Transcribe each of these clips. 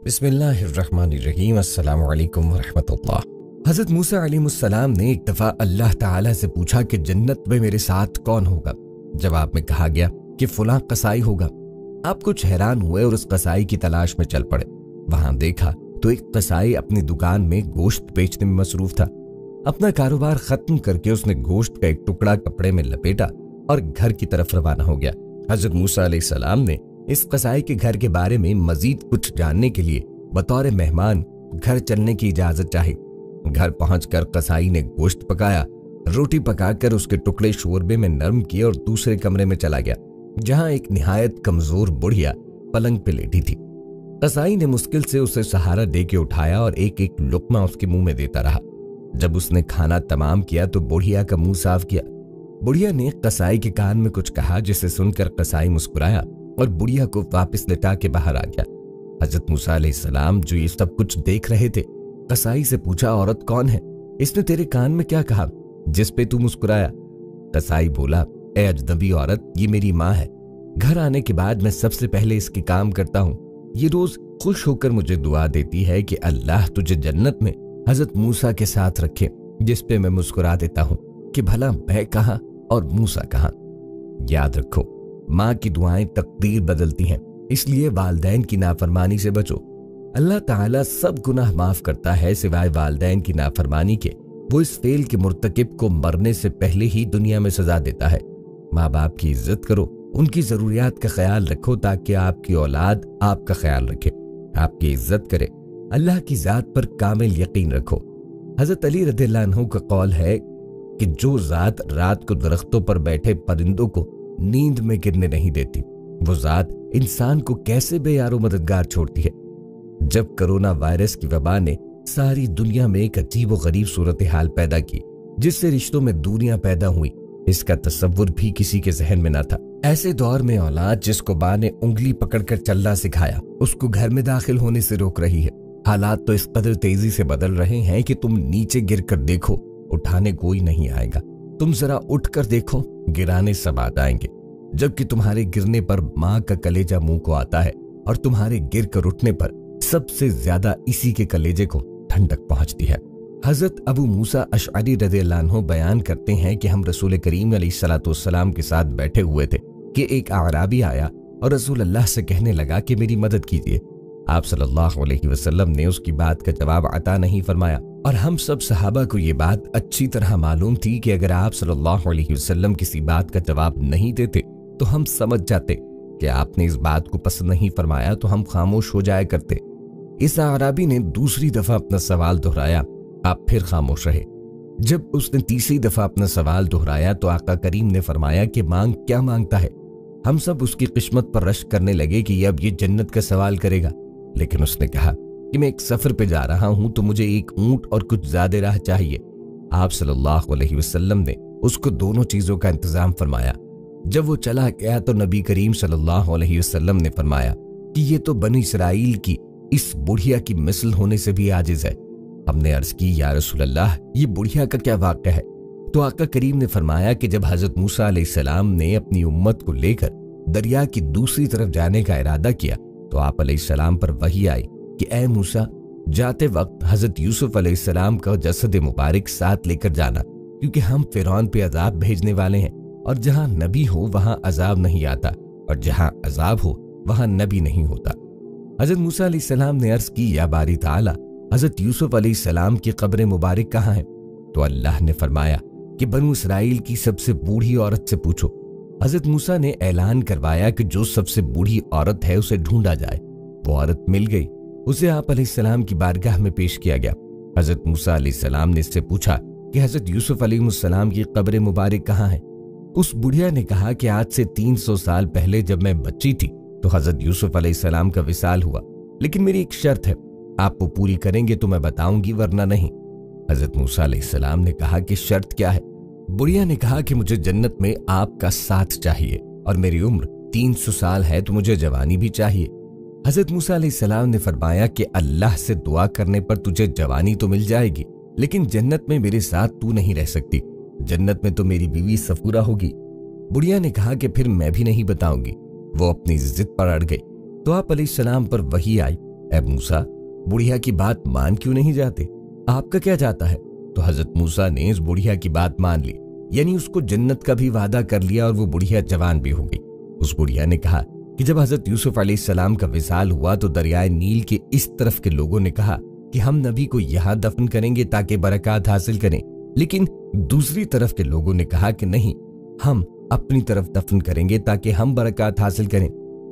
बिस्मिल्लाहिर्रहमानिर्रहीम। अस्सलाम वालेकुम वरहमतुल्लाह। हज़रत मूसा अलैहिस्सलाम ने एक दफ़ा अल्लाह ताला से पूछा कि जन्नत में मेरे साथ कौन होगा। जवाब में कहा गया कि फलां कसाई होगा। आप कुछ हैरान हुए और उस कसाई की तलाश में चल पड़े। वहां देखा तो एक कसाई अपनी दुकान में गोश्त बेचने में मसरूफ था। अपना कारोबार खत्म करके उसने गोश्त का एक टुकड़ा कपड़े में लपेटा और घर की तरफ रवाना हो गया। हज़रत मूसा अलैहिस्सलाम ने इस कसाई के घर के बारे में मजीद कुछ जानने के लिए बतौर मेहमान घर चलने की इजाजत चाही। घर पहुंचकर कसाई ने गोश्त पकाया, रोटी पकाकर उसके टुकड़े शोरबे में नरम किए और दूसरे कमरे में चला गया, जहां एक निहायत कमजोर बुढ़िया पलंग पे लेटी थी। कसाई ने मुश्किल से उसे सहारा दे के उठाया और एक एक लुकमा उसके मुंह में देता रहा। जब उसने खाना तमाम किया तो बुढ़िया का मुंह साफ किया। बुढ़िया ने कसाई के कान में कुछ कहा, जिसे सुनकर कसाई मुस्कुराया और बुढ़िया को वापस लिटा के बाहर आ गया। हज़रत मूसा अलैहिस्सलाम जो ये सब कुछ देख रहे थे, कसाई से पूछा, औरत कौन है? इसने तेरे कान में क्या कहा जिस पे तू मुस्कुराया? कसाई बोला, ए अजनबी औरत, ये मेरी माँ है। घर आने के बाद मैं सबसे पहले इसके काम करता हूँ। ये रोज खुश होकर मुझे दुआ देती है कि अल्लाह तुझे जन्नत में हज़रत मूसा के साथ रखे, जिस पे मैं मुस्कुरा देता हूँ कि भला मैं कहाँ और मूसा कहाँ। याद रखो, माँ की दुआएं तकदीर बदलती हैं, इसलिए वालदैन की नाफरमानी से बचो। अल्लाह ताला सब गुनाह माफ करता है सिवाय वालदैन की नाफरमानी के। वो इस फेल के मुर्तकिब को मरने से पहले ही दुनिया में सजा देता है। माँ बाप की इज्जत करो, उनकी जरूरियात का ख्याल रखो ताकि आपकी औलाद आपका ख्याल रखे, आपकी इज्जत करे। अल्लाह की जात पर कामिल यकीन रखो। हजरत अली रज़ियल्लाहु अन्हु का कौल है कि जो जात रात को दरख्तों पर बैठे परिंदों को नींद में गिरने नहीं देती, वो जात इंसान को कैसे बेयारो मददगार छोड़ती है। जब कोरोना वायरस की वबा ने सारी दुनिया में एक अजीब व गरीब सूरत हाल पैदा की, जिससे रिश्तों में दूरियां पैदा हुई, इसका तसव्वुर भी किसी के जहन में न था। ऐसे दौर में औलाद जिसको मां ने उंगली पकड़कर चलना सिखाया, उसको घर में दाखिल होने से रोक रही है। हालात तो इस कदर तेजी से बदल रहे हैं कि तुम नीचे गिर कर देखो, उठाने कोई नहीं आएगा। तुम जरा उठ कर देखो, गिराने सब आ जाएंगे। जबकि तुम्हारे गिरने पर माँ का कलेजा मुंह को आता है और तुम्हारे गिर कर उठने पर सबसे ज्यादा इसी के कलेजे को ठंडक पहुंचती है। हजरत अबू मूसा अशअरी रज़ियल्लाहु अन्हु बयान करते हैं कि हम रसूल करीम अलैहिस्सलाम के साथ बैठे हुए थे कि एक आराबी आया और रसूल अल्लाह से कहने लगा कि मेरी मदद कीजिए। आप सल्लल्लाहु अलैहि वसल्लम ने उसकी बात का जवाब अता नहीं फरमाया, और हम सब सहाबा को ये बात अच्छी तरह मालूम थी कि अगर आप सल्लल्लाहु अलैहि वसल्लम किसी बात का जवाब नहीं देते तो हम समझ जाते कि आपने इस बात को पसंद नहीं फरमाया, तो हम खामोश हो जाया करते। इस आराबी ने दूसरी दफा अपना सवाल दोहराया, आप फिर खामोश रहे। जब उसने तीसरी दफा अपना सवाल दोहराया तो आका करीम ने फरमाया कि मांग क्या मांगता है। हम सब उसकी किस्मत पर रश्क करने लगे कि अब ये जन्नत का सवाल करेगा, लेकिन उसने कहा कि मैं एक सफर पे जा रहा हूं तो मुझे एक ऊंट और कुछ ज्यादा राह चाहिए। आप सल्लल्लाहु अलैहि वसल्लम ने उसको दोनों चीजों का इंतजाम फरमाया। जब वो चला गया तो नबी करीम सल्लल्लाहु अलैहि वसल्लम ने फरमाया कि ये तो बनी इसराइल की इस बुढ़िया की मिसल होने से भी आजिज है। हमने अर्ज की, या रसूल अल्लाह, ये बुढ़िया का क्या वाक़या है? तो आका करीम ने फरमाया कि जब हजरत मूसा अलैहिस्सलाम ने अपनी उम्मत को लेकर दरिया की दूसरी तरफ जाने का इरादा किया तो आप अलैहिस्सलाम पर वही आई कि ए मूसा, जाते वक्त हजरत यूसुफ अलैहिस्सलाम का जसद मुबारक साथ लेकर जाना, क्योंकि हम फिरौन पे अजाब भेजने वाले हैं, और जहां नबी हो वहां अजाब नहीं आता, और जहां अजाब हो वहां नबी नहीं होता। हजरत मूसा अलैहिस्सलाम ने अर्ज की, या बारी ताला, हजरत यूसुफ अलैहिस्सलाम की कब्र मुबारक कहाँ है? तो अल्लाह ने फरमाया कि बनु इसराइल की सबसे बूढ़ी औरत से पूछो। हजरत मूसा ने ऐलान करवाया कि जो सबसे बूढ़ी औरत है उसे ढूंढा जाए। वो औरत मिल गई, उसे आप अलैहिस्सलाम की बारगाह में पेश किया गया। हजरत मूसा अलैहिस्सलाम ने इससे पूछा कि हजरत यूसुफ अलैहिस्सलाम की कब्र मुबारक कहाँ है? उस बुढ़िया ने कहा कि आज से 300 साल पहले जब मैं बच्ची थी तो हजरत यूसुफ अलैहिस्सलाम का विसाल हुआ, लेकिन मेरी एक शर्त है, आप वो पूरी करेंगे तो मैं बताऊंगी, वरना नहीं। हजरत मूसा अलैहिस्सलाम ने कहा कि शर्त क्या है? बुढ़िया ने कहा कि मुझे जन्नत में आपका साथ चाहिए, और मेरी उम्र 300 साल है तो मुझे जवानी भी चाहिए। हजरत मूसा अलैहिस्सलाम ने फरमाया कि अल्लाह से दुआ करने पर तुझे जवानी तो मिल जाएगी, लेकिन जन्नत में मेरे साथ तू नहीं रह सकती। जन्नत में तो मेरी बीवी सफूरा होगी। बुढ़िया ने कहा कि फिर मैं भी नहीं बताऊंगी। वो अपनी जिद पर अड़ गई तो आप अलैहिस्सलाम पर वही आई ए मूसा, बुढ़िया की बात मान क्यों नहीं जाते? आपका क्या जाता है? तो हजरत मूसा ने इस बुढ़िया की बात मान ली, यानी उसको जन्नत का भी वादा कर लिया और वो बुढ़िया जवान भी हो गई। उस बुढ़िया ने कहा कि जब हजरत यूसुफ अलैहिस्सलाम का विसाल हुआ तो दरियाए नील के इस तरफ के लोगों ने कहा कि हम नबी को यहाँ दफन करेंगे ताकि बरकत हासिल करें, लेकिन दूसरी तरफ के लोगों ने कहा कि नहीं, हम अपनी तरफ दफन करेंगे ताकि हम बरकत हासिल करें।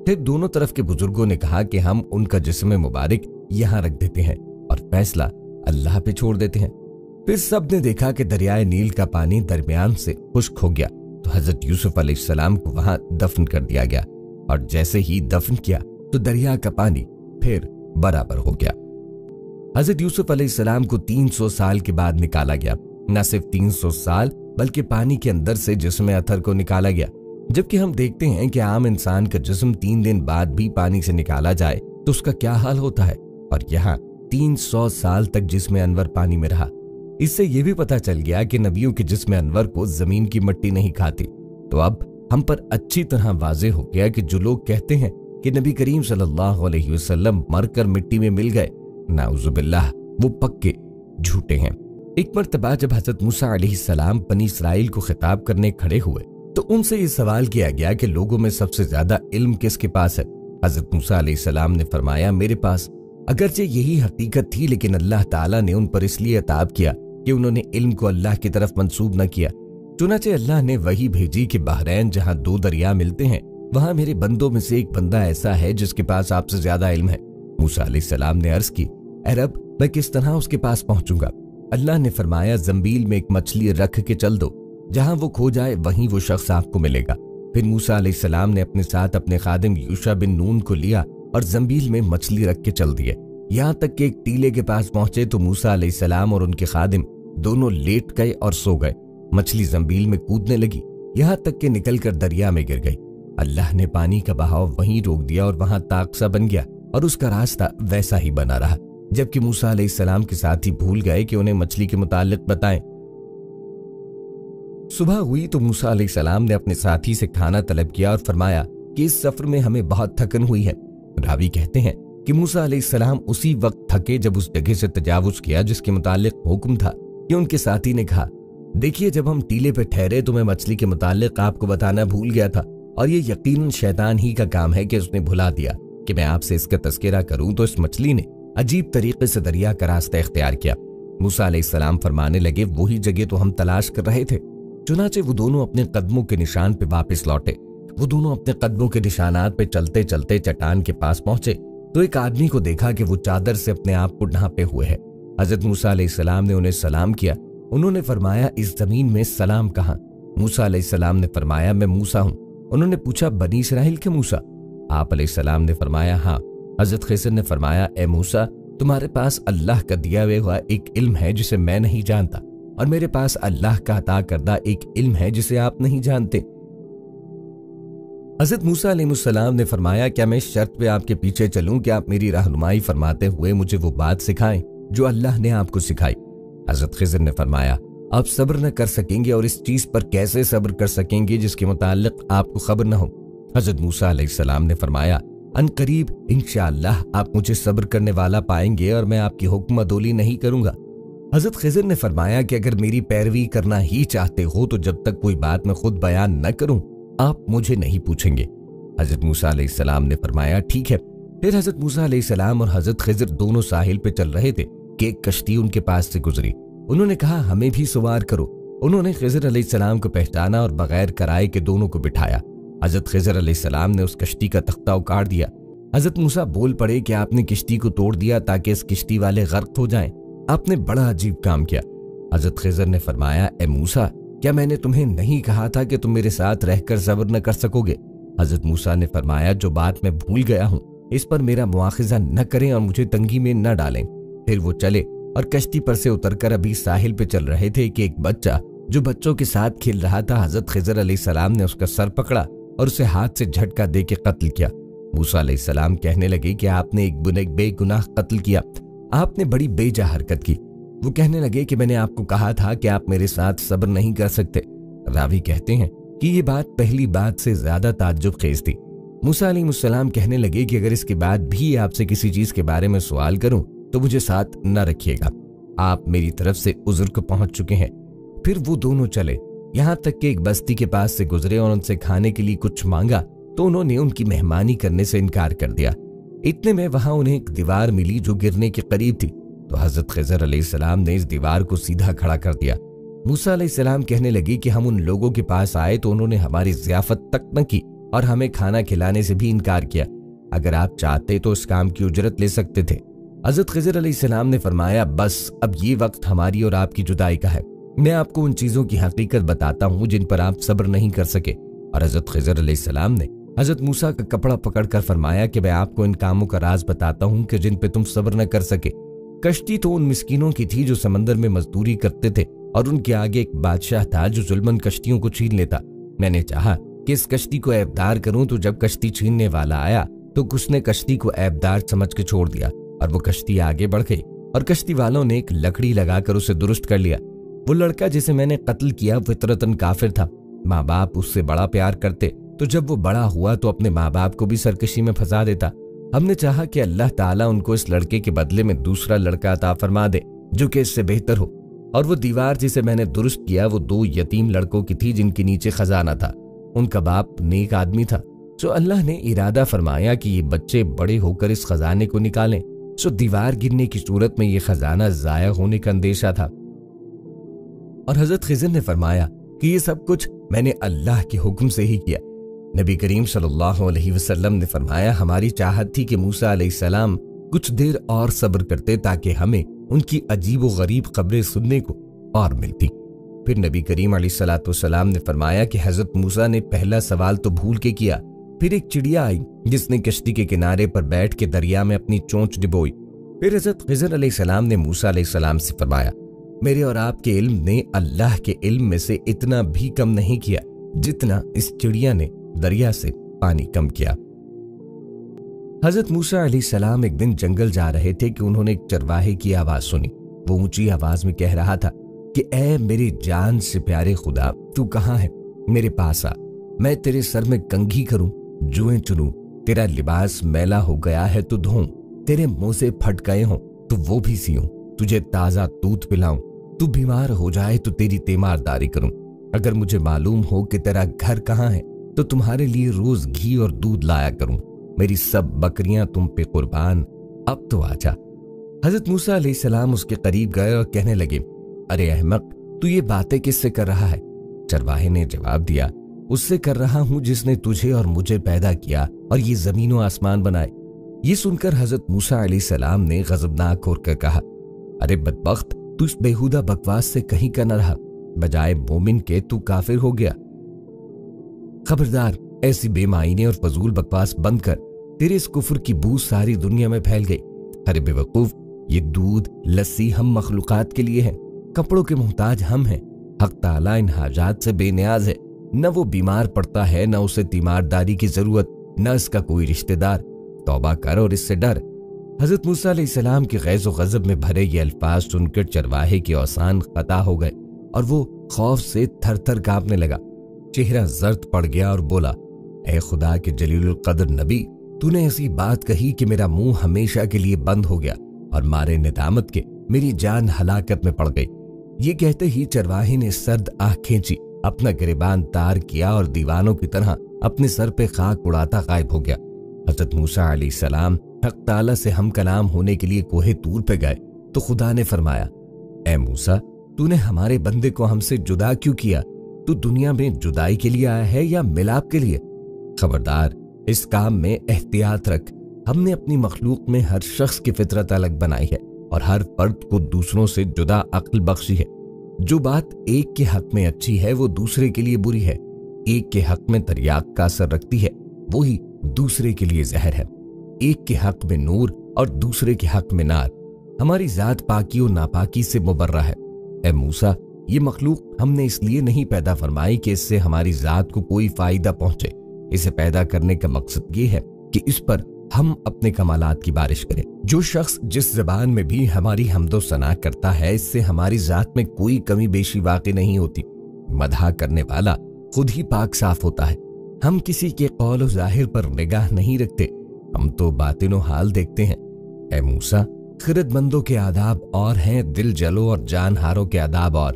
फिर दोनों तरफ के बुजुर्गों ने कहा कि हम उनका जिस्म मुबारक यहाँ रख देते हैं और फैसला अल्लाह पे छोड़ देते हैं। फिर सब ने देखा कि दरियाए नील का पानी दरमियान से खुश्क हो गया, तो हजरत यूसुफ अलैहिस्सलाम को वहां दफन कर दिया गया और जैसे ही दफन किया तो दरिया का पानी फिर बराबर हो गया। हजरत यूसुफ अलैहिस्सलाम को 300 साल के बाद निकाला गया। न सिर्फ 300 साल बल्कि पानी के अंदर से जिस्म अथर को निकाला गया। जबकि हम देखते हैं कि आम इंसान का जिस्म 3 दिन बाद भी पानी से निकाला जाए तो उसका क्या हाल होता है, और यहाँ 300 साल तक जिस्म अनवर पानी में रहा। इससे यह भी पता चल गया कि नबियों के जिस्म अनवर को जमीन की मिट्टी नहीं खाती। तो अब हम पर अच्छी तरह वाज़े हो गया कि जो लोग कहते हैं कि नबी करीम सल्लल्लाहु अलैहि वसल्लम मरकर मिट्टी में मिल गए, नाउजुबिल्लाह, वो पक्के झूठे हैं। एक मर्तबा जब हजरत मूसा अलैहिस्सलाम बनी इसराइल को खिताब करने खड़े हुए तो उनसे ये सवाल किया गया कि लोगों में सबसे ज्यादा इल्म किसके पास है? हजरत मूसा अलैहिस्सलाम ने फरमाया, मेरे पास। अगरचे यही हकीकत थी, लेकिन अल्लाह ताला ने उन पर इसलिए अताब किया कि उन्होंने इल्म को अल्लाह की तरफ मंसूब न किया। चुनाचे अल्लाह ने वही भेजी कि बहरैन जहां 2 दरिया मिलते हैं वहां मेरे बंदों में से एक बंदा ऐसा है जिसके पास आपसे ज्यादा इल्म है। मूसा अलैहिस्सलाम ने अर्ज की, ऐ रब, मैं किस तरह उसके पास पहुंचूंगा? अल्लाह ने फरमाया, जंबील में एक मछली रख के चल दो, जहां वो खो जाए वहीं वो शख्स आपको मिलेगा। फिर मूसा अलैहिस्सलाम ने अपने साथ अपने खादिम यूशा बिन नून को लिया और जंबील में मछली रख के चल दिए। यहाँ तक कि एक टीले के पास पहुंचे तो मूसा अलैहिस्सलाम और उनके खादिम दोनों लेट गए और सो गए। मछली जंबील में कूदने लगी, यहाँ तक कि निकलकर दरिया में गिर गई। अल्लाह ने पानी का बहाव वहीं रोक दिया और वहां ताक सा बन गया और उसका रास्ता वैसा ही बना रहा, जबकि मूसा अलैहिस्सलाम के साथी भूल गए कि उन्हें मछली के मुताल्लिक बताएं। सुबह हुई तो मूसा अलैहिस्सलाम ने अपने साथी से खाना तलब किया और फरमाया कि इस सफर में हमें बहुत थकन हुई है। रावी कहते हैं कि मूसा अलैहिस्सलाम उसी वक्त थके जब उस जगह से तजावुज किया जिसके मुताल्लिक हुक्म था कि उनके साथी ने कहा, देखिए, जब हम टीले पे ठहरे तो मैं मछली के मुताल्लिक आपको बताना भूल गया था, और ये यकीनन शैतान ही का काम है कि उसने भुला दिया कि मैं आपसे इसका तस्करा करूं। तो इस मछली ने अजीब तरीके से दरिया का रास्ता इख्तियार किया। मूसा अलैहिस्सलाम फरमाने लगे, वही जगह तो हम तलाश कर रहे थे। चुनाचे वो दोनों अपने कदमों के निशान पे वापस लौटे। वो दोनों अपने कदमों के निशानात पे चलते चलते चट्टान के पास पहुंचे तो एक आदमी को देखा कि वो चादर से अपने आप को ढांपे हुए है। हजरत मूसा अलैहिस्सलाम ने उन्हें सलाम किया। उन्होंने फरमाया, इस जमीन में सलाम कहाँ? मूसा अलैहिस्सलाम ने फरमाया, मैं मूसा हूँ। उन्होंने पूछा, बनी इसराइल के मूसा? आप अलैहिस्सलाम ने फरमाया, हाँ। हजरत खिज़र ने फरमाया, ए मूसा, तुम्हारे पास अल्लाह का दिया हुआ एक इल्म है जिसे मैं नहीं जानता, और मेरे पास अल्लाह का अता करदा एक इल्म है जिसे आप नहीं जानते। हजरत मूसा अलैहिस्सलाम ने फरमाया, क्या मैं इस शर्त पे आपके पीछे चलूं कि आप मेरी रहनुमाई फरमाते हुए मुझे वो बात सिखाएं जो अल्लाह ने आपको सिखाई? हजरत खिज़र ने फरमाया, आप सब्र न कर सकेंगे, और इस चीज पर कैसे सब्र कर सकेंगे जिसके मुताल्लिक आपको खबर न हो? हजरत मूसा अलैहिस्सलाम ने फरमाया, अनकरीब इंशाअल्लाह आप मुझे सब्र करने वाला पाएंगे और मैं आपकी हुक्म अदोली नहीं करूंगा। हजरत खिज़र ने फरमाया कि अगर मेरी पैरवी करना ही चाहते हो तो जब तक कोई बात मैं खुद बयान न करूं आप मुझे नहीं पूछेंगे। हजरत मूसा अलैहिस्सलाम ने फरमाया, ठीक है। फिर हजरत मूसा अलैहिस्सलाम और हजरत खिज़र दोनों साहिल पे चल रहे थे कि एक कश्ती उनके पास से गुजरी। उन्होंने कहा, हमें भी सवार करो। उन्होंने खिज़र अलैहिस्सलाम को पहचाना और बगैर कराए के दोनों को बिठाया। हजरत खिज़र अलैहिस्सलाम ने उस कश्ती का तख्ता उखाड़ दिया। हजरत मूसा बोल पड़े कि आपने किश्ती को तोड़ दिया ताकि इस किश्ती वाले गर्क हो जाएं। आपने बड़ा अजीब काम किया। हजरत खिज़र ने फरमाया, ए मूसा, क्या मैंने तुम्हें नहीं कहा था कि तुम मेरे साथ रहकर सब्र न कर सकोगे? हजरत मूसा ने फरमाया, जो बात मैं भूल गया हूँ इस पर मेरा मुआखिजा न करें और मुझे तंगी में न डालें। फिर वो चले और कश्ती पर से उतरकर अभी साहिल पे चल रहे थे कि एक बच्चा जो बच्चों के साथ खेल रहा था, हजरत खिज़र अलैहिस्सलाम ने उसका सर पकड़ा और उसे हाथ से झटका दे के कत्ल किया। मूसा अलैहिस्सलाम कहने लगे कि आपने एक बेगुनाह कत्ल किया, आपने बड़ी बेजा हरकत की। वो कहने लगे कि मैंने आपको कहा था कि आप मेरे साथ सब्र नहीं कर सकते। रावी कहते हैं कि ये बात पहली बात से ज्यादा ताज्जुब खेज थी। موسیٰ علیہ السلام کہنے لگے کہ اگر اس کے بعد بھی آپ سے کسی چیز کے بارے میں سوال کروں تو مجھے ساتھ نہ رکھیے گا، آپ میری طرف سے عذر کو پہنچ چکے ہیں۔ پھر وہ دونوں چلے، یہاں تک کہ ایک بستی کے پاس سے گزرے اور ان سے کھانے کے لیے کچھ مانگا تو انہوں نے ان کی مہمانی کرنے سے انکار کر دیا۔ اتنے میں وہاں انہیں ایک دیوار ملی جو گرنے کے قریب تھی، تو حضرت خضر علیہ السلام نے اس دیوار کو سیدھا کھڑا کر دیا۔ موسیٰ علیہ السلام کہنے لگے کہ ہم ان لوگوں کے پاس آئے تو انہوں نے ہماری ضیافت تک نہ کی اور ہمیں کھانا کھلانے سے بھی انکار کیا، اگر آپ چاہتے تو اس کام کی اجرت لے سکتے تھے۔ حضرت خضر علیہ السلام نے فرمایا بس اب یہ وقت ہماری اور آپ کی جدائی کا ہے، میں آپ کو ان چیزوں کی حقیقت بتاتا ہوں جن پر آپ صبر نہیں کر سکے۔ اور حضرت خضر علیہ السلام نے حضرت موسیٰ کا کپڑا پکڑ کر فرمایا کہ میں آپ کو ان کاموں کا راز بتاتا ہوں کہ جن پہ تم صبر نہ کر سکے۔ کشتی تو ان مسکینوں کی تھی جو سمندر میں مزدوری کرتے تھے، اور ان کے آگے ایک بادشاہ تھا جو ظلماً کشتیوں کو چھین لیتا۔ میں نے چاہا کہ اس کشتی کو عیبدار کروں، تو جب کشتی چھیننے والا آیا تو اس نے کشتی کو عیبدار سمجھ کے چھوڑ دیا، اور وہ کشتی آگے بڑھ گئی، اور کشتی والوں نے ایک لکڑی لگا کر اسے درست کر لیا۔ وہ لڑکا جسے میں نے قتل کیا فطرتاً کافر تھا، ماں باپ اس سے بڑا پیار کرتے، تو جب وہ بڑا ہوا تو اپنے ماں باپ کو بھی سرکشی میں پھنسا دیتا۔ ہم نے چاہا کہ اللہ تعالیٰ ان کو اس لڑکے کے بدلے میں دوسرا لڑکا عطا فرما دے جو کہ اس سے بہتر ہو، اور وہ دیوار جسے میں نے درست کیا وہ 2 یتیم لڑکوں کی تھی جن کے نیچے خزانہ تھا۔ ان کا باپ نیک آدمی تھا، سو اللہ نے ارادہ فرمایا کہ یہ بچے بڑے ہو کر اس خزانے کو نکالیں، سو دیوار گرنے کی صورت میں یہ خزانہ ضائع ہونے کا اندیشہ تھا۔ اور حضرت خضر نے فرمایا کہ یہ سب کچھ میں نے اللہ کے حکم سے ہی کیا۔ نبی کریم صلی اللہ علیہ وسلم نے فرمایا ہماری چاہت تھی کہ موسیٰ علیہ السلام کچھ دیر اور صبر کرتے تاکہ ہمیں ان کی عجیب و غریب خبریں سننے کو اور ملتی۔ پھر نبی کریم علیہ الصلوۃ والسلام نے فرمایا کہ حضرت موسیٰ نے پہلا سوال تو بھول کے کیا، پھر ایک چڑیا آئی جس نے کشتی کے کنارے پر بیٹھ کے دریا میں اپنی چونچ ڈبوئی۔ پھر حضرت خضر علیہ السلام نے موسیٰ علیہ السلام سے فرمایا میرے اور آپ کے علم نے اللہ کے علم میں سے اتنا بھی کم نہیں کیا جتنا اس چڑیا نے دریا سے پانی کم کیا۔ حضرت موسیٰ علیہ السلام ایک دن جنگل جا رہے تھے کہ انہوں نے ایک چرواہے کی آواز سنی۔ وہ اونچی آواز میں کہہ رہا تھا کہ اے میری جان سے پیارے خدا، تو کہاں ہے؟ میرے پاس آ، میں تیرے سر میں کنگھی کروں، جوئیں چنوں، تیرا لباس میلا ہو گیا ہے تو دھوؤں، تیرے منہ سے پھٹ گئے ہوں تو وہ بھی سیوں، تجھے تازہ دودھ پلاؤں، تو بیمار ہو جائے تو تیری تیمارداری کروں، اگر مجھے معلوم ہو کہ تیرا گھر کہاں ہے تو تمہارے لیے روز گھی اور دودھ لایا کروں، میری سب بکریاں تم پہ قربان، اب تو آجا۔ حضرت موسیٰ علیہ السلام اس کے قریب گئے اور کہنے لگے ارے احمق، تو یہ باتیں کس سے کر رہا ہے؟ چرواہے نے جواب دیا اس سے کر رہا ہوں جس نے تجھے اور مجھے پیدا کیا اور یہ زمین و آسمان بنائے۔ یہ سن کر حضرت موسیٰ علیہ السلام نے غضبناک ہو کر کہا ارے بدبخت، تو اس بیہودہ بکواس سے کہیں کا نہ رہا، بجائے مومن کے تو کافر ہو گیا۔ خبردار، ایسی بے معنی اور فضول بکواس بند کر، تیرے اس کفر کی بو ساری دنیا میں پھیل گئی۔ ارے بے وقوف، یہ دودھ لسی ہم مخلوقات کے لیے ہیں، کپڑوں کے محتاج ہم ہیں، حق تعالیٰ ان حاجات سے بے نیاز ہے، نہ وہ بیمار پڑتا ہے، نہ اسے تیمارداری کی ضرورت، نہ اس کا کوئی رشتہ دار، توبہ کر اور اس سے ڈر۔ حضرت موسیٰ علیہ السلام کے غیظ و غضب میں بھرے یہ الفاظ سن کر چرواہے کے اوسان قطع ہو گئے اور وہ خوف سے تھر تھر کانپنے لگا، چہرہ زرد پڑ گیا اور بولا اے خدا کے جلیل القدر نبی، تو نے ایسی بات کہی کہ میرا منہ ہمیشہ کے لیے بند ہو گیا اور مارے ندامت کے میری جان ہلاکت میں پڑ گئی۔ یہ کہتے ہی چرواہے نے سرد آہ کھینچی، اپنا گریبان تار کیا اور دیوانوں کی طرح اپنے سر پہ خاک اڑاتا غائب ہو گیا۔ حضرت موسیٰ علیہ السلام حق تعالیٰ سے ہم کلام ہونے کے لیے کوہ طور پہ گئے تو خدا نے فرمایا اے موسیٰ، تو نے ہمارے بندے کو ہم سے جدا کیوں کیا؟ تو دنیا میں جدائی کے لیے آیا ہے یا ملاپ کے لیے؟ خبردار، اس کام میں احتیاط رکھ، ہم نے اپنی مخلوق میں ہر شخص کی فطرت الگ بنائی ہے اور ہر فرد کو دوسروں سے جدا عقل بخشی ہے۔ جو بات ایک کے حق میں اچھی ہے وہ دوسرے کے لیے بری ہے، ایک کے حق میں تریاق کا اثر رکھتی ہے وہی دوسرے کے لیے زہر ہے، ایک کے حق میں نور اور دوسرے کے حق میں نار۔ ہماری ذات پاکی و ناپاکی سے مبرہ ہے۔ اے موسیٰ، یہ مخلوق ہم نے اس لیے نہیں پیدا فرمائی کہ اس سے ہماری ذات کو کوئی فائدہ پہنچے، اسے پیدا کرنے کا مقصد یہ ہے کہ اس پر ہم اپنے کمالات کی بارش کریں۔ جو شخص جس زبان میں بھی ہماری حمد و ثنا کرتا ہے، اس سے ہماری ذات میں کوئی کمی بیشی واقع نہیں ہوتی۔ مدح کرنے والا خود ہی پاک صاف ہوتا ہے، ہم کسی کے قول و ظاہر پر نگاہ نہیں رکھتے، ہم تو باطن و حال دیکھتے ہیں۔ اے موسیٰ، خرد مندوں کے آداب اور ہیں، دل جلو اور جان ہاروں کے آداب اور۔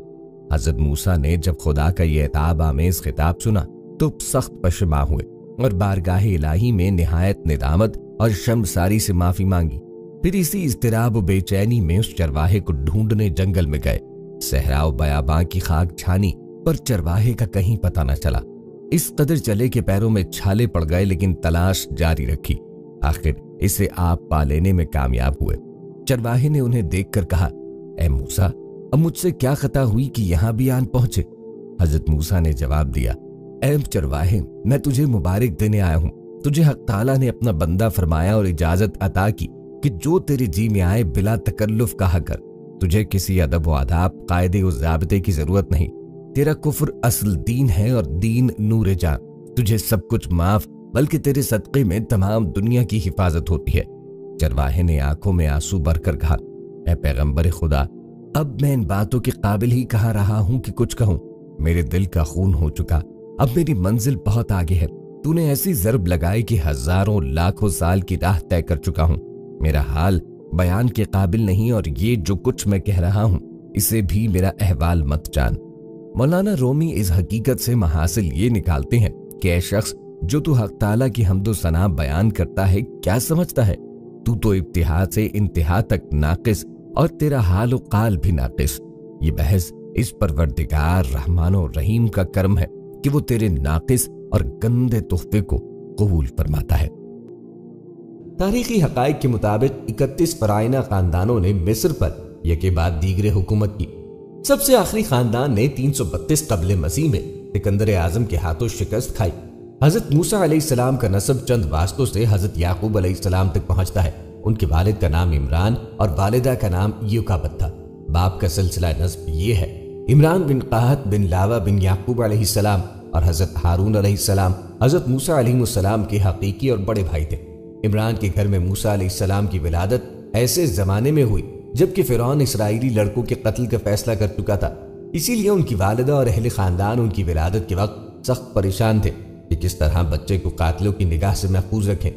حضرت موسیٰ نے جب خدا کا یہ عتاب آمیز خطاب سنا تو سخت پشیماں ہوئے اور بارگاہ الہی میں نہایت ندامت اور شرمساری سے معافی مانگی۔ پھر اسی اضطراب و بے چینی میں اس چرواہے کو ڈھونڈنے جنگل میں گئے۔ صحرا و بیاباں کی خاک چھانی پر چرواہے کا کہیں پتہ نہ چلا۔ اس قدر چلے کہ پیروں میں چھالے پڑ گئے، لیکن تلاش جاری رکھی۔ آخر اسے آپ پا لینے میں کامیاب ہوئے۔ چرواہے نے انہیں دیکھ کر کہا، اے موسیٰ، اب مجھ سے کیا خطا ہوئی کہ یہاں بھی آن پہنچے؟ حضرت موسیٰ نے جواب دیا، اے چرواہے، میں تجھے مبارک دینے آیا ہوں۔ تجھے حق تعالیٰ نے اپنا بندہ فرمایا اور اجازت عطا کی کہ جو تیرے جی میں آئے بلا تکلف کہا کر۔ تجھے کسی ادب و آداب، قاعدے و ضابطے کی ضرورت نہیں۔ تیرا کفر اصل دین ہے اور دین نور جان۔ تجھے سب کچھ معاف، بلکہ تیرے صدقے میں تمام دنیا کی حفاظت ہوتی ہے۔ چرواہے نے آنکھوں میں آنسو بھر کر کہا، اے پیغمبر خدا، اب میں ان باتوں کے قابل ہی کہاں رہا ہوں کہ کچھ کہوں۔ میرے دل کا خون ہو چکا، اب میری منزل بہت آگے ہے۔ تو نے ایسی ضرب لگائی کہ ہزاروں لاکھوں سال کی راہ طے کر چکا ہوں۔ میرا حال بیان کے قابل نہیں، اور یہ جو کچھ میں کہہ رہا ہوں اسے بھی میرا احوال مت جان۔ مولانا رومی اس حقیقت سے محاصل یہ نکالتے ہیں کہ اے شخص جو تو حق تعالیٰ کی حمد و ثنا بیان کرتا ہے، کیا سمجھتا ہے؟ تو ابتدا سے انتہا تک ناقص، اور تیرا حال و قال بھی ناقص۔ یہ بحث اس پروردگار رحمان و رحیم کا کرم ہے کہ وہ تیرے ناقص اور گندے تحفے کو قبول فرماتا ہے۔ تاریخی حقائق کے مطابق 31 فرعونہ خاندانوں نے مصر پر یکے بعد دیگر حکومت کی۔ سب سے آخری خاندان نے 332 قبل مسیح میں سکندر اعظم کے ہاتھوں شکست کھائی۔ حضرت موسیٰ علیہ السلام کا نسب چند واسطوں سے حضرت یعقوب علیہ السلام تک پہنچتا ہے۔ ان کے والد کا نام عمران اور والدہ کا نام یوکابد تھا۔ باپ کا سلسلہ نسب یہ ہے، عمران بن قحط بن لاوا بن یعقوب علیہ السلام اور حضرت ہارون علیہ السلام حضرت موسیٰ علیہ السلام کے حقیقی اور بڑے بھائی تھے۔ عمران کے گھر میں موسیٰ علیہ السلام کی ولادت ایسے زمانے میں ہوئی جبکہ فرعون اسرائیلی لڑکوں کے قتل کا فیصلہ کر چکا تھا، اسی لیے ان کی والدہ اور اہل خاندان ان کی ولادت کے وقت سخت پریشان تھے کہ کس طرح بچے کو قاتلوں کی نگاہ سے محفوظ رکھیں۔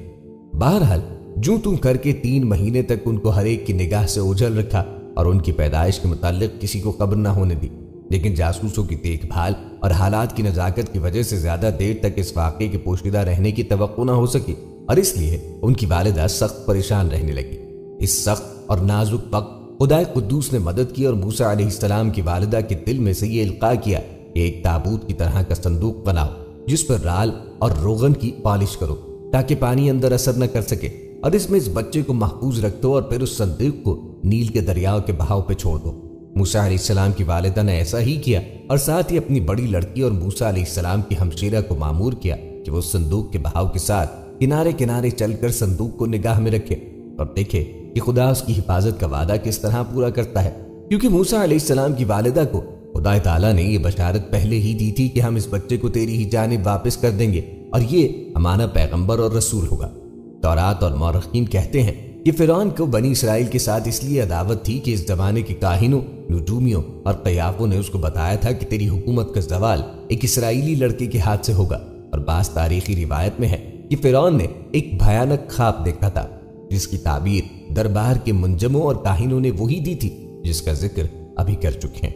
بہرحال جو تم کر کے 3 مہینے تک ان کو ہر ایک کی نگاہ سے اوجھل رکھا اور ان کی پیدائش کے متعلق کسی کو خبر نہ ہونے دی، لیکن جاسوسوں کی دیکھ بھال اور حالات کی نزاکت کی وجہ سے زیادہ دیر تک اس واقعے کے پوشیدہ رہنے کی توقع نہ ہو سکی، اور اس لیے ان کی والدہ سخت پریشان رہنے لگی۔ اس سخت اور نازک وقت خدائے قدوس نے مدد کی اور موسیٰ علیہ السلام کی والدہ کے دل میں سے یہ القاء کیا کہ ایک تابوت کی طرح کا صندوق بناؤ جس پر رال اور روغن کی پالش کرو تاکہ پانی اندر اثر نہ کر سکے، اور اس میں اس بچے کو محفوظ رکھ دو اور پھر اس صندوق کو نیل کے دریاؤ کے بہاؤ پہ چھوڑ دو۔ موسیٰ علیہ السلام کی والدہ نے ایسا ہی کیا، اور ساتھ ہی اپنی بڑی لڑکی اور موسیٰ علیہ السلام کی ہمشیرہ کو مامور کیا کہ وہ صندوق کے بہاؤ کے ساتھ کنارے کنارے چل کر صندوق کو نگاہ میں رکھے اور دیکھے کہ خدا اس کی حفاظت کا وعدہ کس طرح پورا کرتا ہے، کیونکہ موسیٰ علیہ السلام کی والدہ کو خدا تعالیٰ نے یہ بشارت پہلے ہی دی تھی کہ ہم اس بچے کو تیری ہی جانب واپس کر دیں گے اور یہ ہمارا پیغمبر اور رسول ہوگا۔ تورات اور مورخین کہتے ہیں کہ فرعون کو بنی اسرائیل کے ساتھ اس لیے عداوت تھی کہ اس زمانے کے کاہنوں، نجومیوں اور قیافوں نے اس کو بتایا تھا کہ تیری حکومت کا زوال ایک اسرائیلی لڑکے کے ہاتھ سے ہوگا، اور بعض تاریخی روایت میں ہے کہ فرعون نے ایک بھیانک خواب دیکھا تھا جس کی تعبیر دربار کے منجموں اور کاہنوں نے وہی دی تھی جس کا ذکر ابھی کر چکے ہیں۔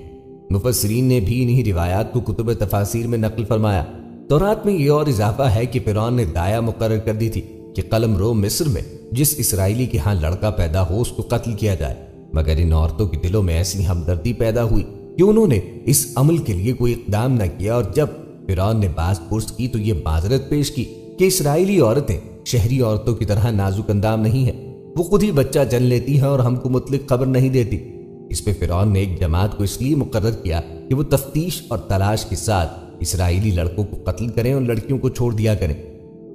مفسرین نے بھی انہی روایات کو کتب تفاسیر میں نقل فرمایا۔ تورات میں یہ اور اضافہ ہے کہ فرعون نے دایا مقرر کر دی تھی کہ قلم رو مصر میں جس اسرائیلی کے ہاں لڑکا پیدا ہو اس کو قتل کیا جائے، مگر ان عورتوں کے دلوں میں ایسی ہمدردی پیدا ہوئی کہ انہوں نے اس عمل کے لیے کوئی اقدام نہ کیا، اور جب فرعون نے باز پرس کی تو یہ معذرت پیش کی کہ اسرائیلی عورتیں شہری عورتوں کی طرح نازک اندام نہیں ہیں، وہ خود ہی بچہ جن لیتی ہیں اور ہم کو مطلق خبر نہیں دیتی۔ اس پہ فرعون نے ایک جماعت کو اس لیے مقرر کیا کہ وہ تفتیش اور تلاش کے ساتھ اسرائیلی لڑکوں کو قتل کریں اور لڑکیوں کو چھوڑ دیا کریں۔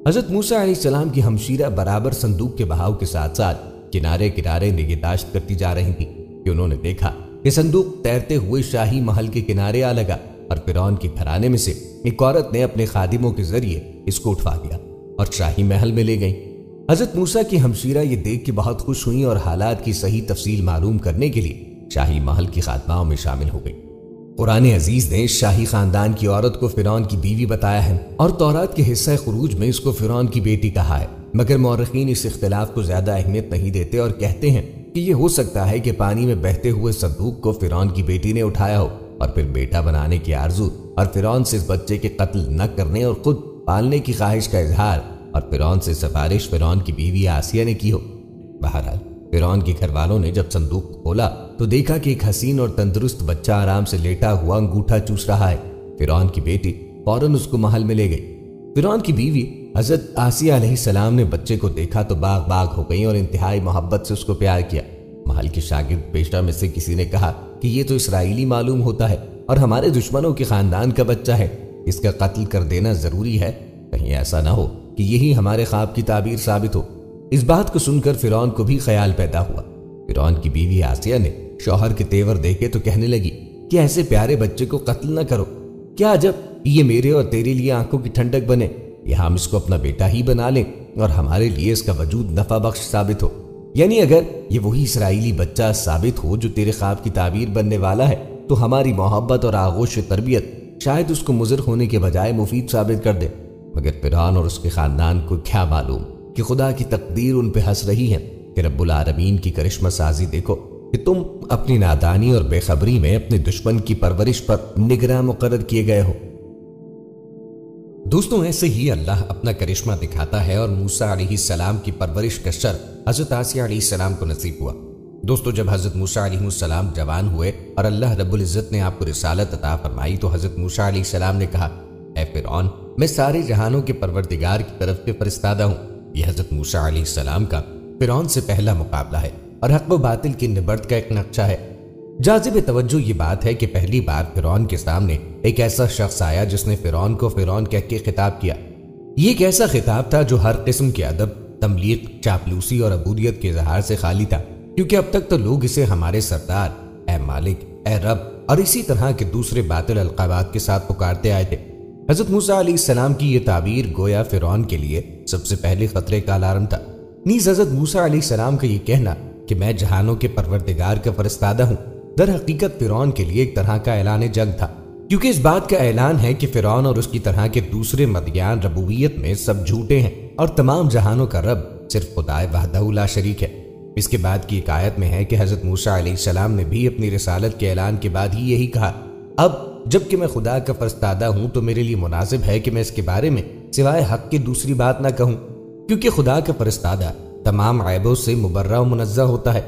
حضرت موسیٰ علیہ السلام کی ہمشیرہ برابر صندوق کے بہاؤ کے ساتھ ساتھ کنارے کنارے نگہداشت کرتی جا رہی تھی کہ انہوں نے دیکھا کہ صندوق تیرتے ہوئے شاہی محل کے کنارے آ لگا، اور فرعون کے گھرانے میں سے ایک عورت نے اپنے خادموں کے ذریعے اس کو اٹھوا دیا اور شاہی محل میں لے گئی۔ حضرت موسیٰ کی ہمشیرہ یہ دیکھ کے بہت خوش ہوئیں اور حالات کی صحیح تفصیل معلوم کرنے کے لیے شاہی محل کی خادماؤں میں شامل ہو گئی۔ قرآن عزیز نے شاہی خاندان کی عورت کو فرعون کی بیوی بتایا ہے اور تورات کے حصہ خروج میں اس کو فرعون کی بیٹی کہا ہے، مگر مورخین اس اختلاف کو زیادہ اہمیت نہیں دیتے اور کہتے ہیں کہ یہ ہو سکتا ہے کہ پانی میں بہتے ہوئے صندوق کو فرعون کی بیٹی نے اٹھایا ہو اور پھر بیٹا بنانے کی آرزو اور فرعون سے اس بچے کے قتل نہ کرنے اور خود پالنے کی خواہش کا اظہار اور فرعون سے سفارش فرعون کی بیوی آسیہ نے کی ہو۔ بہرحال فرعون کے گھر والوں نے جب صندوق کھولا تو دیکھا کہ ایک حسین اور تندرست بچہ آرام سے لیٹا ہوا انگوٹھا چوس رہا ہے۔ فرعون کی بیٹی فوراً اس کو محل میں لے گئی۔ فرعون کی بیوی حضرت آسیہ علیہ السلام نے بچے کو دیکھا تو باغ باغ ہو گئی اور انتہائی محبت سے اس کو پیار کیا۔ محل کے شاگرد پیشہ میں سے کسی نے کہا کہ یہ تو اسرائیلی معلوم ہوتا ہے اور ہمارے دشمنوں کے خاندان کا بچہ ہے، اس کا قتل کر دینا ضروری ہے، کہیں ایسا نہ ہو کہ یہی ہمارے خواب کی تعبیر ثابت ہو۔ اس بات کو سن کر فرعون کو بھی خیال پیدا ہوا۔ فرعون کی بیوی آسیہ نے شوہر کے تیور دیکھے تو کہنے لگی کہ ایسے پیارے بچے کو قتل نہ کرو، کیا عجب یہ میرے اور تیرے لیے آنکھوں کی ٹھنڈک بنے، یا ہم اس کو اپنا بیٹا ہی بنا لیں اور ہمارے لیے اس کا وجود نفع بخش ثابت ہو۔ یعنی اگر یہ وہی اسرائیلی بچہ ثابت ہو جو تیرے خواب کی تعبیر بننے والا ہے تو ہماری محبت اور آغوش تربیت شاید اس کو مضر ہونے کے بجائے مفید ثابت کر دے۔ مگر فرعون اور اس کے خاندان کو کیا معلوم کہ خدا کی تقدیر ان پہ ہنس رہی ہے کہ رب العالمین کی کرشمہ سازی دیکھو کہ تم اپنی نادانی اور بے خبری میں اپنے دشمن کی پرورش پر نگراں مقرر کیے گئے ہو۔ دوستوں، ایسے ہی اللہ اپنا کرشمہ دکھاتا ہے اور موسیٰ علیہ السلام کی پرورش کا شرف حضرت آسیہ علیہ السلام کو نصیب ہوا۔ دوستوں، جب حضرت موسیٰ علیہ السلام جوان ہوئے اور اللہ رب العزت نے آپ کو رسالت عطا فرمائی تو حضرت موسیٰ علیہ السلام نے کہا، اے فرعون، میں سارے جہانوں کے پروردگار کی طرف سے فرستادہ ہوں۔ یہ حضرت موسیٰ علیہ السلام کا فرعون سے پہلا مقابلہ ہے اور حق و باطل کی نبرد کا ایک نقشہ ہے۔ جاذب توجہ یہ بات ہے کہ پہلی بار فرعون کے سامنے ایک ایسا شخص آیا جس نے فرعون کو فرعون کہہ کے خطاب کیا۔ یہ ایک ایسا خطاب تھا جو ہر قسم کے ادب، تملیق، چاپلوسی اور عبودیت کے اظہار سے خالی تھا، کیونکہ اب تک تو لوگ اسے ہمارے سردار، اے مالک، اے رب اور اسی طرح کے دوسرے باطل القابات کے ساتھ پکارتے آئے تھے۔ حضرت موسیٰ علیہ السلام کی یہ تعبیر گویا فرعون کے لیے سب سے پہلے خطرے کا الارم تھا۔ نیز حضرت موسیٰ علیہ السلام کا یہ کہنا کہ میں جہانوں کے پروردگار کا فرستادہ ہوں، در حقیقت فرعون کے لیے ایک طرح کا اعلان جنگ تھا، کیونکہ اس بات کا اعلان ہے کہ فرعون اور اس کی طرح کے دوسرے مدعیان ربوبیت میں سب جھوٹے ہیں اور تمام جہانوں کا رب صرف خدا وحدہ لا شریک ہے۔ اس کے بعد کی ایک آیت میں ہے کہ حضرت موسیٰ علیہ السلام نے بھی اپنی رسالت کے اعلان کے بعد ہی یہی کہا، اب جب کہ میں خدا کا فرستادہ ہوں تو میرے لیے مناسب ہے کہ میں اس کے بارے میں سوائے حق کے دوسری بات نہ کہوں، کیونکہ خدا کا فرستادہ تمام عیبوں سے مبرہ و منزہ ہوتا ہے۔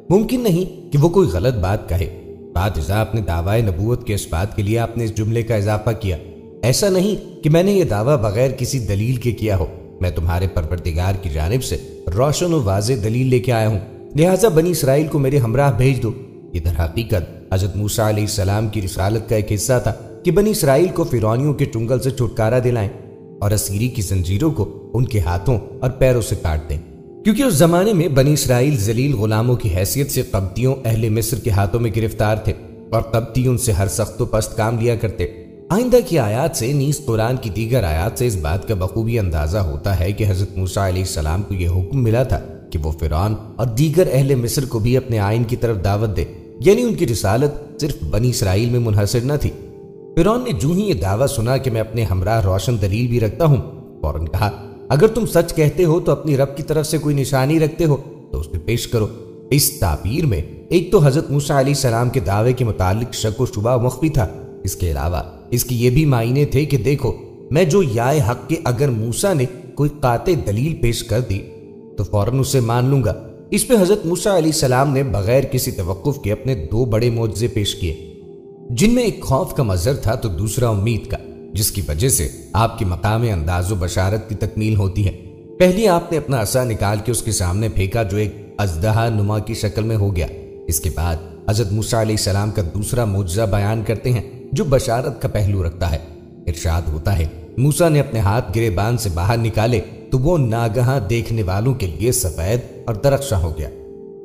ممکن نہیں کہ وہ کوئی غلط بات کہے۔ بات ازاں اپنے دعوی نبوت کے اس بات کے لیے آپ نے اس جملے کا اضافہ کیا، ایسا نہیں کہ میں نے یہ دعویٰ بغیر کسی دلیل کے کیا ہو، میں تمہارے پروردگار کی جانب سے روشن و واضح دلیل لے کے آیا ہوں، لہٰذا بنی اسرائیل کو میرے ہمراہ بھیج دو۔ یہ در حقیقت حضرت موسیٰ علیہ السلام کی رسالت کا ایک حصہ تھا کہ بنی اسرائیل کو فرعونیوں کے چنگل سے چھٹکارا دلائیں اور اسیری کی زنجیروں کو ان کے ہاتھوں اور پیروں سے کاٹ دیں، کیونکہ اس زمانے میں بنی اسرائیل ذلیل غلاموں کی حیثیت سے قبطیوں اہل مصر کے ہاتھوں میں گرفتار تھے اور قبطی ان سے ہر سخت و پست کام لیا کرتے۔ آئندہ کی آیات سے نیز قرآن کی دیگر آیات سے اس بات کا بخوبی اندازہ ہوتا ہے کہ حضرت موسیٰ علیہ السلام کو یہ حکم ملا تھا کہ وہ فرعون اور دیگر اہل مصر کو بھی اپنے آئین کی طرف دعوت دے، یعنی ان کی رسالت صرف بنی اسرائیل میں منحصر نہ تھی۔ فرعون نے جو ہی یہ دعویٰ سنا کہ میں اپنے ہمراہ روشن دلیل بھی رکھتا ہوں، فوراً کہا، اگر تم سچ کہتے ہو تو اپنی رب کی طرف سے کوئی نشانی رکھتے ہو تو اسے پیش کرو۔ اس تعبیر میں ایک تو حضرت موسیٰ علیہ السلام کے دعوے کے متعلق شک و شبہ مخفی تھا، اس کے علاوہ اس کے یہ بھی معنی تھے کہ دیکھو، میں جو یائے حق کے اگر موسیٰ نے کوئی قاطع دلیل پیش کر دی تو فوراً اسے مان لوں گا۔ اس پہ حضرت موسیٰ علیہ السلام نے بغیر کسی توقف کے اپنے دو بڑے معجزے پیش کیے، جن میں ایک خوف کا مظہر تھا تو دوسرا امید کا، جس کی وجہ سے آپ کی مقام انداز و بشارت کی تکمیل ہوتی ہے۔ پہلی آپ نے اپنا عصا نکال کے اس کے سامنے پھینکا جو ایک اژدہا نما کی شکل میں ہو گیا۔ اس کے بعد حضرت موسیٰ علیہ السلام کا دوسرا معجزہ بیان کرتے ہیں جو بشارت کا پہلو رکھتا ہے۔ ارشاد ہوتا ہے، موسیٰ نے اپنے ہاتھ گریبان سے باہر نکالے تو وہ ناگہاں دیکھنے والوں کے لیے سفید اور درخشاں ہو گیا۔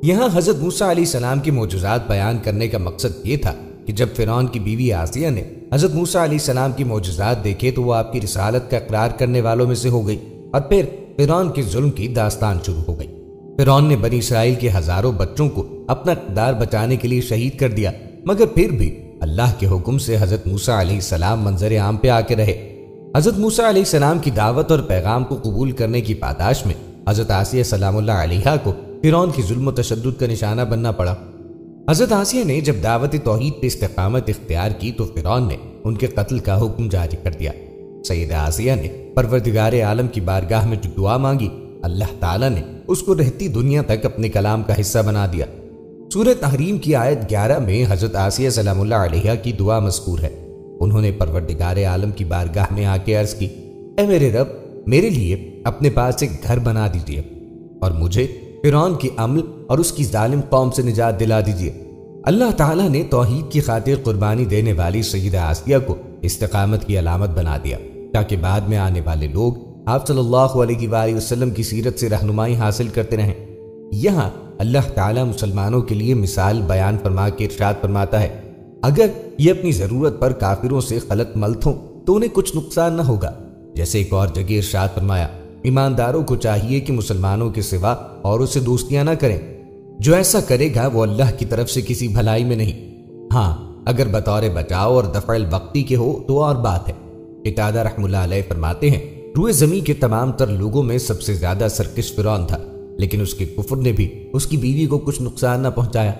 یہاں حضرت موسیٰ علیہ السلام کے معجزات بیان کرنے کا مقصد یہ تھا کہ جب فرعون کی بیوی آسیہ نے حضرت موسیٰ علیہ السلام کی معجزات دیکھے تو وہ آپ کی رسالت کا اقرار کرنے والوں میں سے ہو گئی اور پھر فرعون کے ظلم کی داستان شروع ہو گئی۔ فرعون نے بنی اسرائیل کے ہزاروں بچوں کو اپنا اقتدار بچانے کے لیے شہید کر دیا، مگر پھر بھی اللہ کے حکم سے حضرت موسیٰ علیہ السلام منظر عام پہ آ کے رہے۔ حضرت موسیٰ علیہ السلام کی دعوت اور پیغام کو قبول کرنے کی پاداش میں حضرت آسیہ سلام اللہ علیہا کو فرعون کی ظلم و تشدد کا نشانہ بننا پڑا۔ حضرت آسیہ نے جب دعوت توحید پہ استقامت اختیار کی تو فرعون نے ان کے قتل کا حکم جاری کر دیا۔ سیدہ آسیہ نے پروردگار عالم کی بارگاہ میں جو دعا مانگی، اللہ تعالیٰ نے اس کو رہتی دنیا تک اپنے کلام کا حصہ بنا دیا۔ سورہ تحریم کی آیت 11 میں حضرت آسیہ سلام اللہ علیہا کی دعا مذکور ہے۔ انہوں نے پروردگار عالم کی بارگاہ میں آ کے عرض کی، اے میرے رب، میرے لیے اپنے پاس ایک گھر بنا دیجیے اور مجھے فرعون کے عمل اور اس کی ظالم قوم سے نجات دلا دیجیے۔ اللہ تعالیٰ نے توحید کی خاطر قربانی دینے والی سیدہ آسیہ کو استقامت کی علامت بنا دیا تاکہ بعد میں آنے والے لوگ آپ صلی اللہ علیہ وآلہ وسلم کی سیرت سے رہنمائی حاصل کرتے رہیں۔ یہاں اللہ تعالیٰ مسلمانوں کے لیے مثال بیان فرما کے ارشاد فرماتا ہے، اگر یہ اپنی ضرورت پر کافروں سے خلط ملت ہوں تو انہیں کچھ نقصان نہ ہوگا۔ جیسے ایک اور جگہ ارشاد فرمایا، ایمانداروں کو چاہیے کہ مسلمانوں کے سوا اوروں سے دوستیاں نہ کریں، جو ایسا کرے گا وہ اللہ کی طرف سے کسی بھلائی میں نہیں، ہاں اگر بطور بچاؤ اور دفع الوقتی کے ہو تو اور بات ہے۔ قتادہ رحم اللہ علیہ فرماتے ہیں، روئے زمین کے تمام تر لوگوں میں سب سے زیادہ سرکش فرعون تھا، لیکن اس کے کفر نے بھی اس کی بیوی کو کچھ نقصان نہ پہنچایا،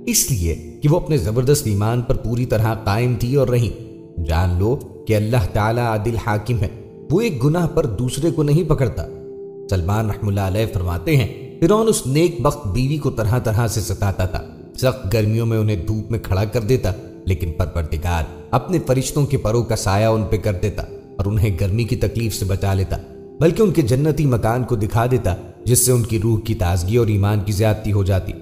اس لیے کہ وہ اپنے زبردست ایمان پر پوری طرح قائم تھی اور رہی۔ جان لو کہ اللہ تعالیٰ عادل حاکم ہے، وہ ایک گناہ پر دوسرے کو نہیں پکڑتا۔ سلمان رحم اللہ علیہ فرماتے ہیں، فرعون اس نیک بخت بیوی کو طرح طرح سے ستاتا تھا، سخت گرمیوں میں انہیں دھوپ میں کھڑا کر دیتا، لیکن پروردگار اپنے فرشتوں کے پروں کا سایہ ان پہ کر دیتا اور انہیں گرمی کی تکلیف سے بچا لیتا، بلکہ ان کے جنتی مکان کو دکھا دیتا جس سے ان کی روح کی تازگی اور ایمان کی زیادتی ہو جاتی۔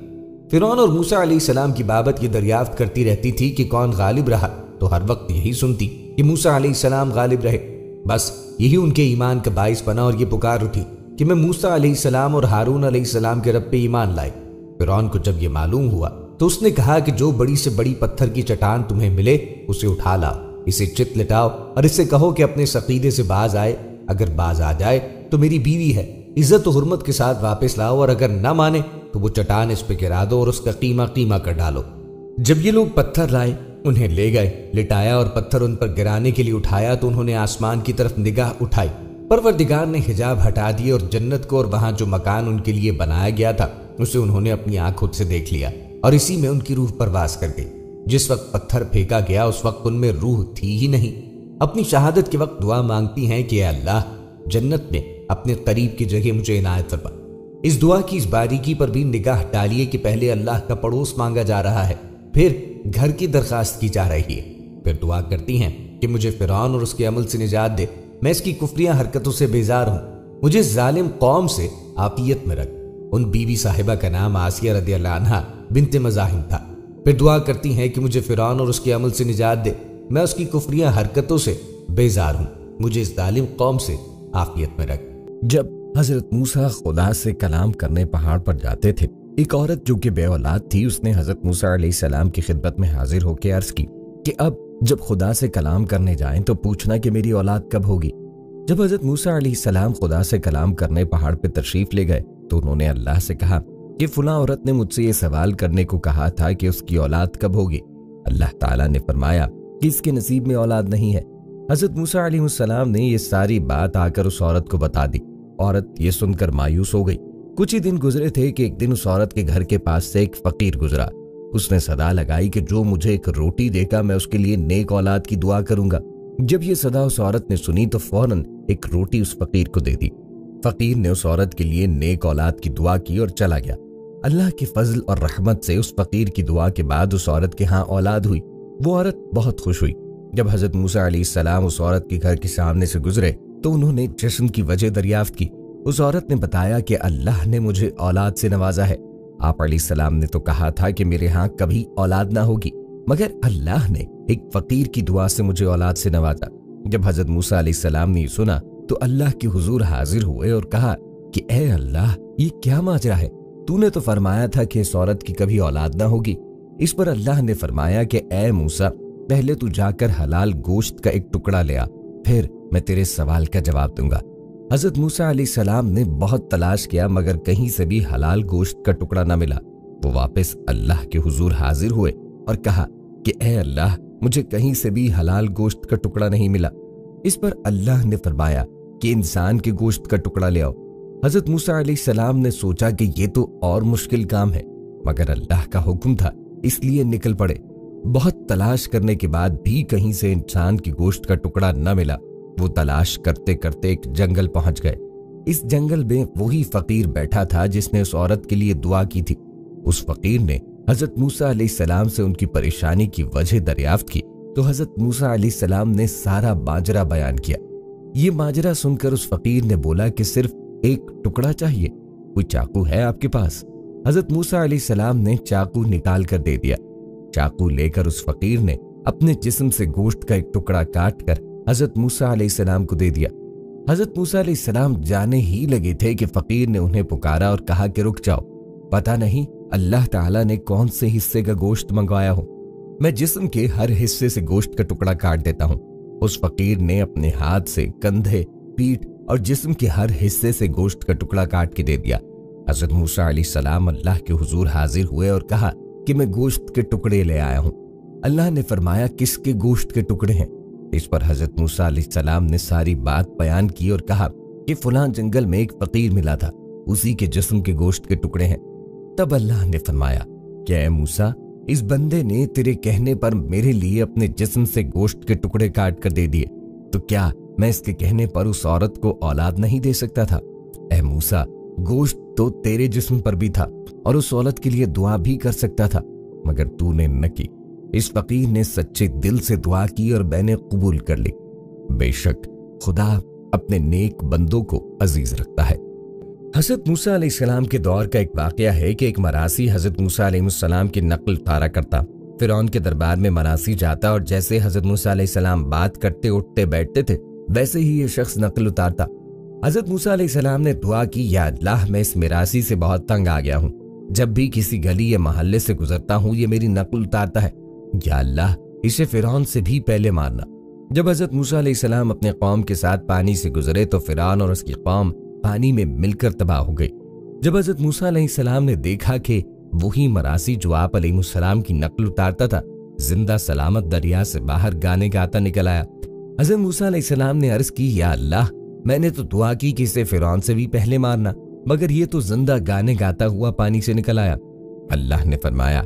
فرعون اور موسیٰ علیہ السلام کی بابت یہ دریافت کرتی رہتی تھی کہ کون غالب رہا، تو ہر وقت یہی سنتی کہ موسیٰ علیہ السلام غالب رہے۔ بس یہی ان کے ایمان کا باعث بنا اور یہ پکار اٹھی کہ میں موسیٰ علیہ السلام اور ہارون علیہ السلام کے رب پہ ایمان لائے۔ فرعون کو جب یہ معلوم ہوا تو اس نے کہا کہ جو بڑی سے بڑی پتھر کی چٹان تمہیں ملے اسے اٹھا لاؤ، اسے چت لٹاؤ اور اسے کہو کہ اپنے عقیدے سے باز آئے، اگر باز آ جائے تو میری بیوی ہے، عزت و حرمت کے ساتھ واپس لاؤ، اور اگر نہ مانے تو وہ چٹان اس پہ گرا دو اور اس کا قیمہ کر ڈالو۔ جب یہ لوگ پتھر لائے، انہیں لے گئے، لٹایا اور پتھر ان پر گرانے کے لیے اٹھایا تو انہوں نے آسمان کی طرف نگاہ اٹھائی۔ پروردگار نے حجاب ہٹا دیے اور جنت کو اور وہاں جو مکان ان کے لیے بنایا گیا تھا اسے انہوں نے اپنی آنکھوں سے دیکھ لیا، اور اسی میں ان کی روح پرواز کر گئی۔ جس وقت پتھر پھینکا گیا اس وقت ان میں روح تھی ہی نہیں۔ اپنی شہادت کے وقت دعا مانگتی ہیں کہ اے اللہ، جنت میں اپنے قریب کی جگہ مجھے عنایت فرما۔ اس دعا کی اس باریکی پر بھی نگاہ ڈالیے کہ پہلے اللہ کا پڑوس مانگا جا رہا ہے، پھر گھر کی درخواست کی جا رہی ہے، پھر دعا کرتی ہیں کہ مجھے فرعون اور اس کے عمل سے نجات دے، میں اس کی کفریاں حرکتوں سے بیزار ہوں، مجھے ظالم قوم سے عافیت میں رکھ۔ ان بیوی صاحبہ کا نام آسیہ رضی اللہ عنہا بنت مزاحم تھا۔ پھر دعا کرتی ہیں کہ مجھے فرعون اور اس کے عمل سے نجات دے، میں اس کی کفریاں حرکتوں سے بیزار ہوں، مجھے اس ظالم قوم سے عافیت میں رکھ۔ جب حضرت موسیٰ خدا سے کلام کرنے پہاڑ پر جاتے تھے، ایک عورت جو کہ بے اولاد تھی، اس نے حضرت موسیٰ علیہ السلام کی خدمت میں حاضر ہو کے عرض کی کہ اب جب خدا سے کلام کرنے جائیں تو پوچھنا کہ میری اولاد کب ہوگی۔ جب حضرت موسیٰ علیہ السلام خدا سے کلام کرنے پہاڑ پہ تشریف لے گئے تو انہوں نے اللہ سے کہا کہ فلاں عورت نے مجھ سے یہ سوال کرنے کو کہا تھا کہ اس کی اولاد کب ہوگی۔ اللہ تعالیٰ نے فرمایا کہ اس کے نصیب میں اولاد نہیں ہے۔ حضرت موسیٰ علیہ السلام نے یہ ساری بات آ کر اس عورت کو بتا دی۔ عورت یہ سن کر مایوس ہو گئی۔ کچھ ہی دن گزرے تھے کہ ایک دن اس عورت کے گھر کے پاس سے ایک فقیر گزرا۔ اس نے صدا لگائی کہ جو مجھے ایک روٹی دے گا میں اس کے لیے نیک اولاد کی دعا کروں گا۔ جب یہ صدا اس عورت نے سنی تو فوراً ایک روٹی اس فقیر کو دے دی۔ فقیر نے اس عورت کے لیے نیک اولاد کی دعا کی اور چلا گیا۔ اللہ کے فضل اور رحمت سے اس فقیر کی دعا کے بعد اس عورت کے ہاں اولاد ہوئی۔ وہ عورت بہت خوش ہوئی۔ جب حضرت موسیٰ علیہ السلام اس عورت کے گھر کے سامنے سے گزرے تو انہوں نے جشن کی وجہ دریافت کی۔ اس عورت نے بتایا کہ اللہ نے مجھے اولاد سے نوازا ہے۔ آپ علیہ السلام نے تو کہا تھا کہ میرے ہاں کبھی اولاد نہ ہوگی، مگر اللہ نے ایک فقیر کی دعا سے مجھے اولاد سے نوازا۔ جب حضرت موسیٰ علیہ السلام نے سنا تو اللہ کے حضور حاضر ہوئے اور کہا کہ اے اللہ، یہ کیا ماجرا ہے؟ تو نے تو فرمایا تھا کہ اس عورت کی کبھی اولاد نہ ہوگی۔ اس پر اللہ نے فرمایا کہ اے موسیٰ، پہلے تو جا کر حلال گوشت کا ایک ٹکڑا لے آ، پھر میں تیرے سوال کا جواب دوں گا۔ حضرت موسیٰ علیہ السلام نے بہت تلاش کیا مگر کہیں سے بھی حلال گوشت کا ٹکڑا نہ ملا۔ وہ واپس اللہ کے حضور حاضر ہوئے اور کہا کہ اے اللہ، मुझे कहीं से भी हलाल गोश्त का टुकड़ा नहीं मिला। इस पर अल्लाह ने फरमाया कि इंसान के गोश्त का टुकड़ा ले आओ। हजरत मूसा अलैहिस्सलाम ने सोचा कि ये तो और मुश्किल काम है, मगर अल्लाह का हुक्म था इसलिए निकल पड़े। बहुत तलाश करने के बाद भी कहीं से इंसान की गोश्त का टुकड़ा न मिला। वो तलाश करते करते एक जंगल पहुंच गए। इस जंगल में वही फकीर बैठा था जिसने उस औरत के लिए दुआ की थी। उस फकीर ने हजरत मूसा अलैहिस्सलाम से उनकी परेशानी की वजह दरियाफ्त की तो हजरत मूसा अलैहिस्सलाम ने सारा माजरा बयान किया। ये माजरा सुनकर उस फकीर ने बोला कि सिर्फ एक टुकड़ा चाहिए, कोई चाकू है आपके पास? हजरत मूसा अलैहिस्सलाम ने चाकू निकाल कर दे दिया। चाकू लेकर उस फकीर ने अपने जिस्म से गोश्त का एक टुकड़ा काट कर हजरत मूसा अलैहिस्सलाम को दे दिया। हजरत मूसा अलैहिस्सलाम जाने ही लगे थे कि फकीर ने उन्हें पुकारा और कहा कि रुक जाओ, पता नहीं अल्लाह ताला ने कौन से हिस्से का गोश्त मंगवाया हो, मैं जिस्म के हर हिस्से से गोश्त का टुकड़ा काट देता हूँ। उस फकीर ने अपने हाथ से कंधे, पीठ और जिस्म के हर हिस्से से गोश्त का टुकड़ा काट के दे दिया। हजरत मूसा अलैहिस्सलाम अल्लाह के हुजूर हाजिर हुए और कहा कि मैं गोश्त के टुकड़े ले आया हूँ। अल्लाह ने फरमाया किसके गोश्त के टुकड़े हैं? इस पर हजरत मूसा अलैहिस्सलाम ने सारी बात बयान की और कहा कि फलां जंगल में एक फकीर मिला था, उसी के जिस्म के गोश्त के टुकड़े हैं। तब अल्लाह ने फरमाया कि ऐ मूसा, इस बंदे ने तेरे कहने पर मेरे लिए अपने जिस्म से गोश्त के टुकड़े काट कर दे दिए, तो क्या मैं इसके कहने पर उस औरत को औलाद नहीं दे सकता था? ऐ मूसा, गोश्त तो तेरे जिस्म पर भी था और उस औरत के लिए दुआ भी कर सकता था, मगर तूने न की। इस फकीर ने सच्चे दिल से दुआ की और मैंने कबूल कर ली। बेशक खुदा अपने नेक बंदों को अजीज रखता है। हजरत मूसा अलैहिस्सलाम के दौर का एक वाकया है कि एक मरासी हजरत मूसा अलैहिस्सलाम की नकल उतारा करता। फिरौन के दरबार में मरासी जाता और जैसे हजरत मूसा अलैहिस्सलाम बात करते, उठते, बैठते थे, वैसे ही ये शख्स नकल उतारता। हजरत मूसा अलैहिस्सलाम ने दुआ की, या अल्लाह, मैं इस मिरासी से बहुत तंग आ गया हूँ। जब भी किसी गली या मोहल्ले से गुजरता हूँ ये मेरी नकल उतारता है। या अल्लाह, इसे फिरौन से भी पहले मारना। जब हजरत मूसा अलैहिस्सलाम अपने कौम के साथ पानी से गुजरे तो फिरौन और उसकी कौम पानी में मिलकर तबाह हो गई। जब हजरत मूसा अलैहिस्सलाम ने देखा कि वही मरासी जो आप अलैहिस्सलाम की नकल उतारता था, जिंदा सलामत दरिया से बाहर गाने गाता निकल आया। हजरत मूसा अलैहिस्सलाम ने अर्ज की, या अल्लाह, मैंने तो दुआ की कि इसे फिरौन से भी पहले मारना, मगर ये तो जिंदा गाने गाता हुआ पानी से निकल आया। अल्लाह ने फरमाया,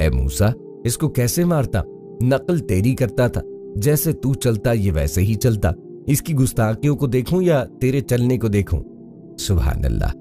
ए मूसा, इसको कैसे मारता? नकल तेरी करता था, जैसे तू चलता ये वैसे ही चलता। इसकी गुस्ताखियों को देखूं या तेरे चलने को देखूं? सुभान अल्लाह।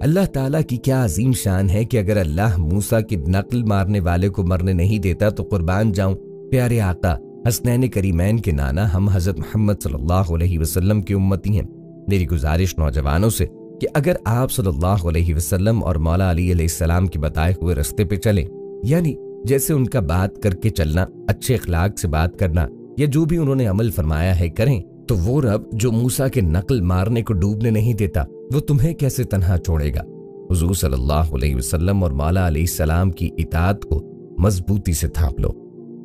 अल्लाह ताला की क्या अजीम शान है कि अगर अल्लाह मूसा की नकल मारने वाले को मरने नहीं देता तो कुर्बान जाऊं प्यारे आका हसनैन करीमैन के नाना हम हजरत मोहम्मद सल्लल्लाहु अलैहि वसल्लम की उम्मती हैं। मेरी गुजारिश नौजवानों से कि अगर आप सल्लल्लाहु अलैहि वसल्लम और मौला अली अलैहिस्सलाम के बताए हुए रास्ते पे चलें, यानी जैसे उनका बात करके चलना, अच्छे अखलाक से बात करना, या जो भी उन्होंने अमल फरमाया है करें, तो वो रब जो मूसा के नकल मारने को डूबने नहीं देता, वो तुम्हें कैसे तन्हा छोड़ेगा। हुजूर सल्लल्लाहु अलैहि वसल्लम और मौला अलैहिस्सलाम की इताअत को मजबूती से थाम लो।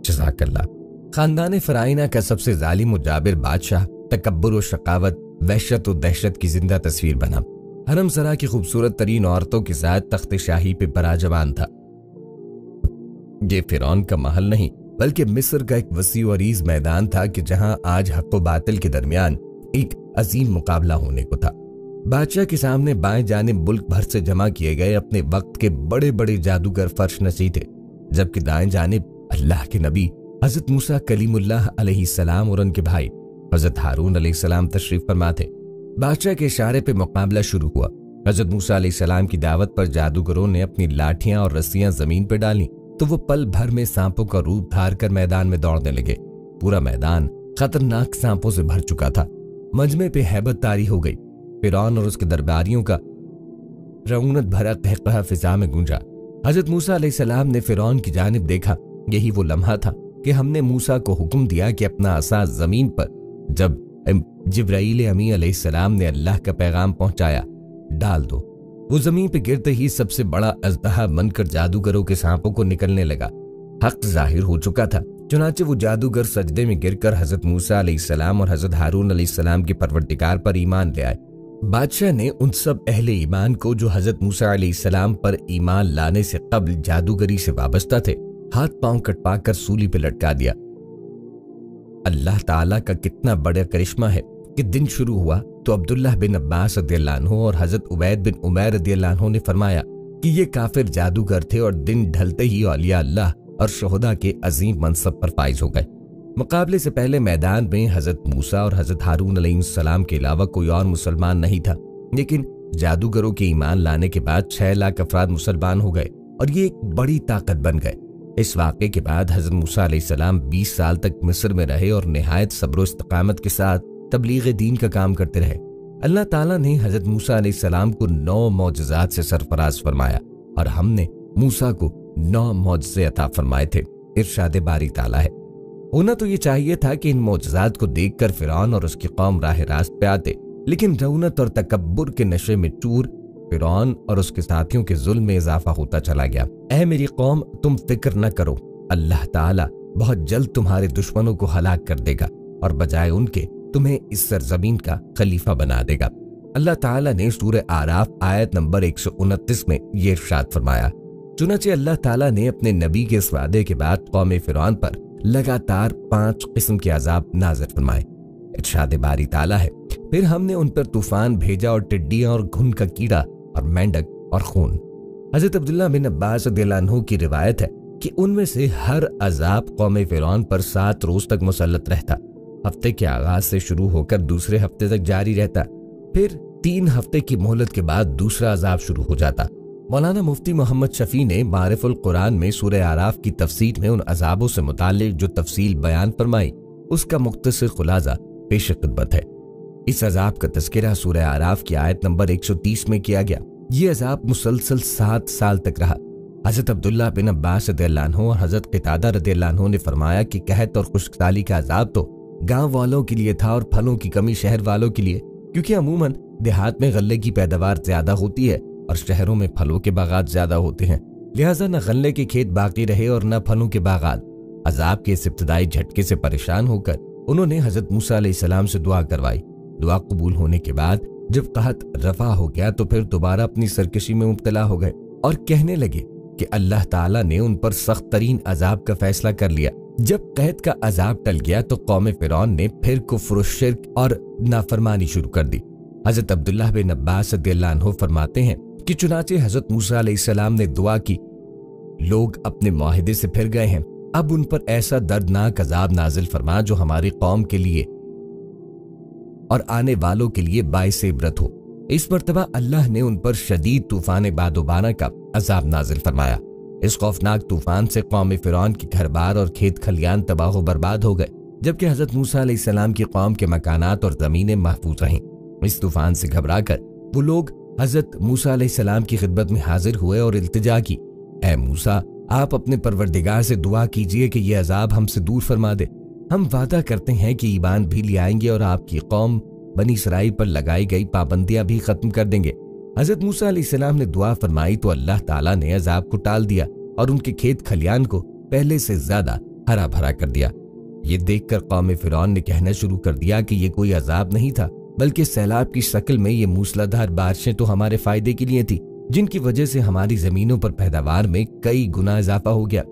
जज़ाकल्लाह। खानदान फराइना का सबसे जालिम और जाबिर बादशाह तकब्बुर और शकावत, वहशत और दहशत की जिंदा तस्वीर बना। हरम सरा की खूबसूरत तरीन औरतों के साथ तख्त शाही पे बराजबान था। ये फिरौन का महल नहीं बल्कि मिस्र का एक वसी और अरीज मैदान था कि जहां आज हक व बातिल के दरमियान एक अजीम मुकाबला होने को था। बादशाह के सामने बाएं जानिब मुल्क भर से जमा किए गए अपने वक्त के बड़े बड़े जादूगर फर्श नशी थे, जबकि दाएं जानिब अल्लाह के नबी हजरत मूसा कलीमुल्लाह अलैहिस्सलाम और उनके भाई हजरत हारून अलैहिस्सलाम तशरीफ फरमा थे। बादशाह के इशारे पे मुकाबला शुरू हुआ। हजरत मूसा अलैहिस्सलाम की दावत पर जादूगरों ने अपनी लाठियां और रस्सियां जमीन पर डाली तो वो पल भर में सांपों का रूप धार कर मैदान में दौड़ने लगे। पूरा मैदान खतरनाक सांपों से भर चुका था। मजमे पे हैबत तारी हो गई। फिरौन और उसके दरबारियों का रौनक भरा कहकहा फिजा में गूंजा। हजरत मूसा अलैहिस्सलाम ने फिरौन की जानिब देखा। यही वो लम्हा था कि हमने मूसा को हुक्म दिया कि अपना असा जमीन पर, जब जिब्राईल अमी अलैहिस्सलाम ने अल्लाह का पैगाम पहुंचाया, डाल दो। वो जमीन पे गिरते ही सबसे बड़ा अजदहा बनकर जादूगरों के सांपों को निकलने लगा। हक जाहिर हो चुका था। चुनाचे वो जादूगर सजदे में गिरकर हजरत मूसा अलैहिस्सलाम और हजरत हारून अलैहिस्सलाम के परवरदिगार पर ईमान ले आए। बादशाह ने उन सब अहले ईमान को जो हजरत मूसा अलैहिस्सलाम पर ईमान लाने से कबल जादूगरी से वाबस्ता थे, हाथ पांव कटवा कर सूली पे लटका दिया। अल्लाह ताला का कितना बड़ा करिश्मा है कि दिन शुरू हुआ तो अब्दुल्लाह बिन अब्बास रदियल्लाहु अन्हु और हजरत उबैद बिन उमैर रदियल्लाहु अन्हु ने फरमाया कि ये काफिर जादूगर थे और दिन ढलते ही औलिया अल्लाह और शोहदा के अजीम मनसब पर फाइज हो गए। मुकाबले से पहले मैदान में हजरत मूसा और हजरत हारून अलैहिस्सलाम के अलावा कोई और मुसलमान नहीं था, लेकिन जादूगरों के ईमान लाने के बाद 6 लाख अफराद मुसलमान हो गए और ये एक बड़ी ताकत बन गए। इस वाक़े के बाद हजरत मूसा अलैहिस्सलाम 20 साल तक मिस्र में रहे और निहायत सब्र इस्तकामत के साथ तबलीग दीन का काम करते रहे। अल्लाह ताला ने हजरत मूसा अलैहिस्सलाम को 9 मौजज़ात से सरफराज फरमाया और हमने मूसा को 9 मौजज़े अता फरमाए थे। इरशाद बारी ताला है, होना तो ये चाहिए था कि इन मौजज़ात को देखकर फिरौन और उसकी कौम राह रास्त पे आते, लेकिन रौनत और तकब्बुर के नशे में चूर फिरौन और उसके साथियों के जुल्म में इजाफा होता चला गया। ऐ मेरी कौम, तुम फिक्र न करो, अल्लाह ताला बहुत जल्द तुम्हारे दुश्मनों को हलाक कर देगा और बजाय उनके तुम्हें इस सरजमीन का खलीफा बना देगा। अल्लाह ताला ने सूरह आराफ आयत नंबर 129 में ये इरशाद फरमाया, चुनांचे अल्लाह ताला ने अपने नबी के इस वादे के बाद कौम फिरौन पर लगातार 5 किस्म के अजाब नाज़िल फरमाए। इरशाद बारी ताला है, फिर हमने उन पर तूफान भेजा और टिड्डियां और घुन का कीड़ा और मेंढक और खून। हजरत अब्दुल्लाह बिन अब्बास रदियल्लाहु अन्हु की रिवायत है कि उनमें से हर अजाब कौम फिरौन पर 7 रोज तक मुसल्लत रहता। हफ्ते के आगाज से शुरू होकर दूसरे हफ्ते तक जारी रहता, फिर 3 हफ्ते की मोहलत के बाद दूसरा अजाब शुरू हो जाता। मौलाना मुफ्ती मोहम्मद शफी ने मारिफुल कुरान में सूरह आराफ की तफसीर में उन अजाबों से मुताल्लिक जो तफसील बयान फरमाई, उसका मुख्तसर खुलासा पेश खिदमत है। इस अजाब का तज़किरा सूरह आराफ की आयत नंबर 130 में किया गया। ये अजाब मुसलसल 7 साल तक रहा। हजरत अब्दुल्लाह बिन अब्बास रदियल्लाहु अन्हु और हजरत क़तादा रदियल्लाहु अन्हु ने फरमाया कि कहत और खुश्कसाली का अजाब तो गांव वालों के लिए था और फलों की कमी शहर वालों के लिए, क्योंकि अमूमन देहात में गल्ले की पैदावार ज्यादा होती है और शहरों में फलों के बागात ज्यादा होते हैं, लिहाजा न गल्ले के खेत बाकी रहे और न फलों के बागात। अजाब के इस इब्तिदाई झटके से परेशान होकर उन्होंने हजरत मूसा अलैहिस्सलाम से दुआ करवाई। दुआ कबूल होने के बाद जब कहत रफा हो गया तो फिर दोबारा अपनी सरकशी में मुब्तला हो गए और कहने लगे कि अल्लाह ताला ने उन पर सख्त तरीन अजाब का फैसला कर लिया। जब कहत का अजाब टल गया तो कौम फिरौन ने फिर कुफ्र, शिर्क और नाफरमानी शुरू कर दी। हजरत अब्दुल्लाह बिन अब्बास रदियल्लाहु अन्हु फरमाते हैं कि चुनाचे हजरत मूसा अलैहिस्सलाम ने दुआ की, लोग अपने मुआहिदे से फिर गए हैं, अब उन पर ऐसा दर्दनाक अजाब नाजिल फरमा जो हमारी कौम के लिए और आने वालों के लिए बाइस इबरत हो। इस मर्तबा अल्लाह ने उन पर शदीद तूफान बादोबाना का अजाब नाजिल फरमाया। इस खौफनाक तूफान से कौम फिरौन के घर बार और खेत खलियान तबाह बर्बाद हो गए, जबकि हजरत मूसा अलैहिस्सलाम की कौम के मकानात और जमीनें महफूज रहीं। इस तूफान से घबराकर वो लोग हजरत मूसा अलैहिस्सलाम की खिदमत में हाजिर हुए और इल्तिजा की, ऐ मूसा, आप अपने परवरदिगार से दुआ कीजिए कि ये अजाब हमसे दूर फरमा दे। हम वादा करते हैं कि ईमान भी ले आएंगे और आपकी कौम बनी इसराइल पर लगाई गई पाबंदियां भी खत्म कर देंगे। हजरत मूसा अलैहिस्सलाम ने दुआ फरमाई तो अल्लाह ताला ने अजाब को टाल दिया और उनके खेत खलियान को पहले से ज्यादा हरा भरा कर दिया। ये देखकर कौम फिरौन ने कहना शुरू कर दिया कि ये कोई अजाब नहीं था, बल्कि सैलाब की शक्ल में ये मूसलाधार बारिशें तो हमारे फायदे के लिए थी, जिनकी वजह से हमारी जमीनों पर पैदावार में कई गुना इजाफा हो गया।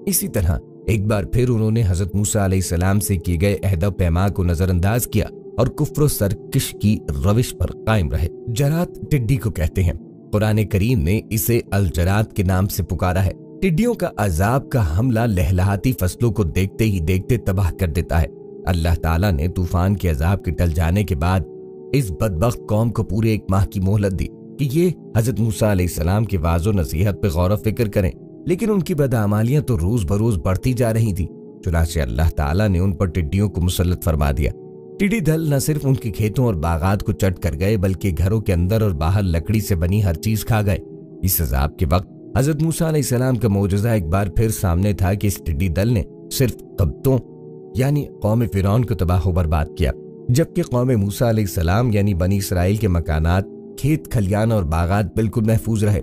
इसी तरह एक बार फिर उन्होंने हजरत मूसा अलैहिस्सलाम से किए गए अहद पैमा को नजरअंदाज किया और कुफ्र सरकश की रविश पर कायम रहे। जरात टिड्डी को कहते हैं। कुरान करीम ने इसे अल जरात के नाम से पुकारा है। टिड्डियों का अजाब का हमला लहलहाती फसलों को देखते ही देखते तबाह कर देता है। अल्लाह ताला ने तूफान के अजाब के टल जाने के बाद इस बदबख्त कौम को पूरे 1 माह की मोहलत दी कि ये हजरत मूसा अलैहिस्सलाम की वाज़ो नसीहत पे गौर फिक्र करें, लेकिन उनकी बदआमालियां तो रोज बरोज बढ़ती जा रही थी। चुनांचे अल्लाह ताला ने उन पर टिड्डियों को मुसल्लत फरमा दिया। टिड्डी दल न सिर्फ उनके खेतों और बागात को चट कर गए, बल्कि घरों के अंदर और बाहर लकड़ी से बनी हर चीज खा गए। इस अजाब के वक्त हजरत मूसा अलैहिस्सलाम का मौजज़ा एक बार फिर सामने था कि इस टिड्डी दल ने सिर्फ कब्तों यानी कौम फिरौन को तबाह बर्बाद किया, जबकि कौम मूसा अलैहिस्सलाम यानी बनी इसराइल के मकानात, खेत खलियान और बागात बिल्कुल महफूज रहे।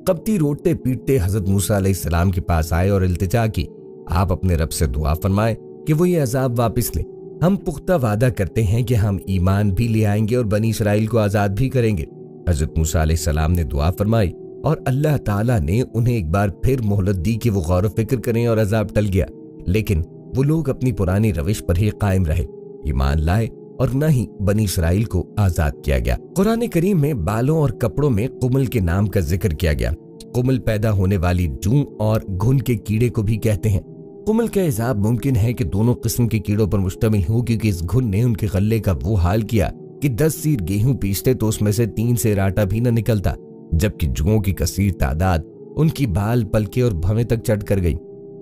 कब्ती रोटते पीटते हजरत मूसा अलैहिस्सलाम के पास आए और इल्तिजा की, आप अपने रब से दुआ फरमाए कि वो ये अजाब वापस ले। हम पुख्ता वादा करते हैं कि हम ईमान भी ले आएंगे और बनी इसराइल को आजाद भी करेंगे। हजरत मूसा अलैहिस्सलाम ने दुआ फरमाई और अल्लाह ताला ने उन्हें एक बार फिर मोहलत दी कि वो गौर फिक्र करें और अजाब टल गया। लेकिन वो लोग अपनी पुरानी रविश पर ही कायम रहे, ईमान लाए और न ही बनी इसराइल को आजाद किया गया। कुरान करीम में बालों और कपड़ों में कुमल के नाम का जिक्र किया गया। कुमल पैदा होने वाली जूं और घुन के कीड़े को भी कहते हैं। कुमल का इजाब मुमकिन है कि दोनों किस्म के कीड़ों पर मुश्तमिल हो, क्योंकि इस घुन ने उनके गले का वो हाल किया कि 10 सीर गेहूं पीसते तो उसमें से 3 सेर आटा भी न निकलता, जबकि जुओं की कसीर तादाद उनकी बाल, पलके और भवें तक चढ़ कर गई।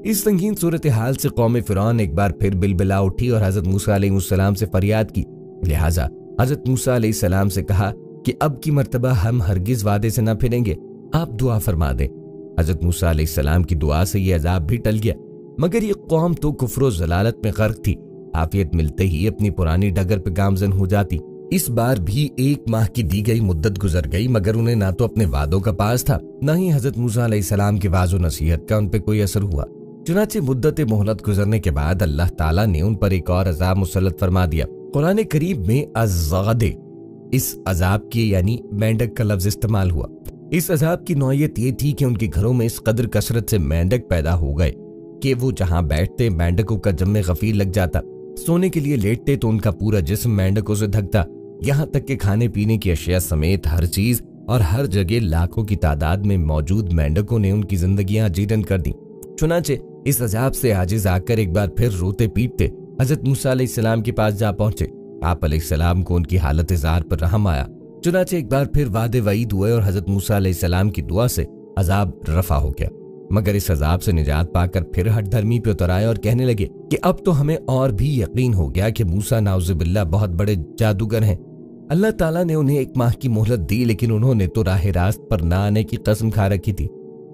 इस संगीन सूरत हाल से कौम फिरौन एक बार फिर बिलबिला उठी और हजरत मूसा अलैहिस्सलाम से फरियाद की। लिहाजा हजरत मूसा अलैहिस्सलाम से कहा कि अब की मर्तबा हम हरगिज वादे से न फिरेंगे, आप दुआ फरमा दें। हजरत मूसा अलैहिस्सलाम की दुआ से ये अजाब भी टल गया, मगर ये कौम तो कुफ्र ज़लालत में गर्क थी। आफियत मिलते ही अपनी पुरानी डगर पे गामजन हो जाती। इस बार भी 1 माह की दी गई मुद्दत गुजर गई, मगर उन्हें ना तो अपने वादों का पास था, न ही हजरत मूसा अलैहिस्सलाम की वाज़ो नसीहत का उन पे कोई असर हुआ। चुनाचे मुद्दत मोहलत गुजरने के बाद अल्लाह ताला ने उन पर एक और अजाब मुसल्लत फरमा दिया। कुरान करीम में अज़ग़दे इस अजाब के यानी मेंढक का लफ्ज इस्तेमाल हुआ। इस अजाब की नौयत ये थी कि उनके घरों में इस कदर कसरत से मेंढक पैदा हो गए कि वो जहां बैठते मेंढकों का जम्मे गफीर लग जाता, सोने के लिए लेटते तो उनका पूरा जिस्म मेंढकों से ढकता, यहाँ तक कि खाने पीने की अशिया समेत हर चीज और हर जगह लाखों की तादाद में मौजूद मेंढकों ने उनकी जिंदगियां जीरन कर दी। चुनाचे इस अजाब से आजिज आकर एक बार फिर रोते पीटते हजरत मूसा अलैहिस्सलाम के पास जा पहुंचे। आप अलैहिस्सलाम को उनकी हालत जार पर रहम आया। चुनाचे एक बार फिर वादे वईद हुए और हजरत मूसा अलैहिस्सलाम की दुआ से अजाब रफा हो गया, मगर इस अजाब से निजात पाकर फिर हट धर्मी पे उतर आए और कहने लगे कि अब तो हमें और भी यकीन हो गया कि मूसा नाउज़ुबिल्लाह बहुत बड़े जादूगर हैं। अल्लाह ताला ने उन्हें 1 माह की मोहलत दी, लेकिन उन्होंने तो राह रास्त पर ना आने की कसम खा रखी थी।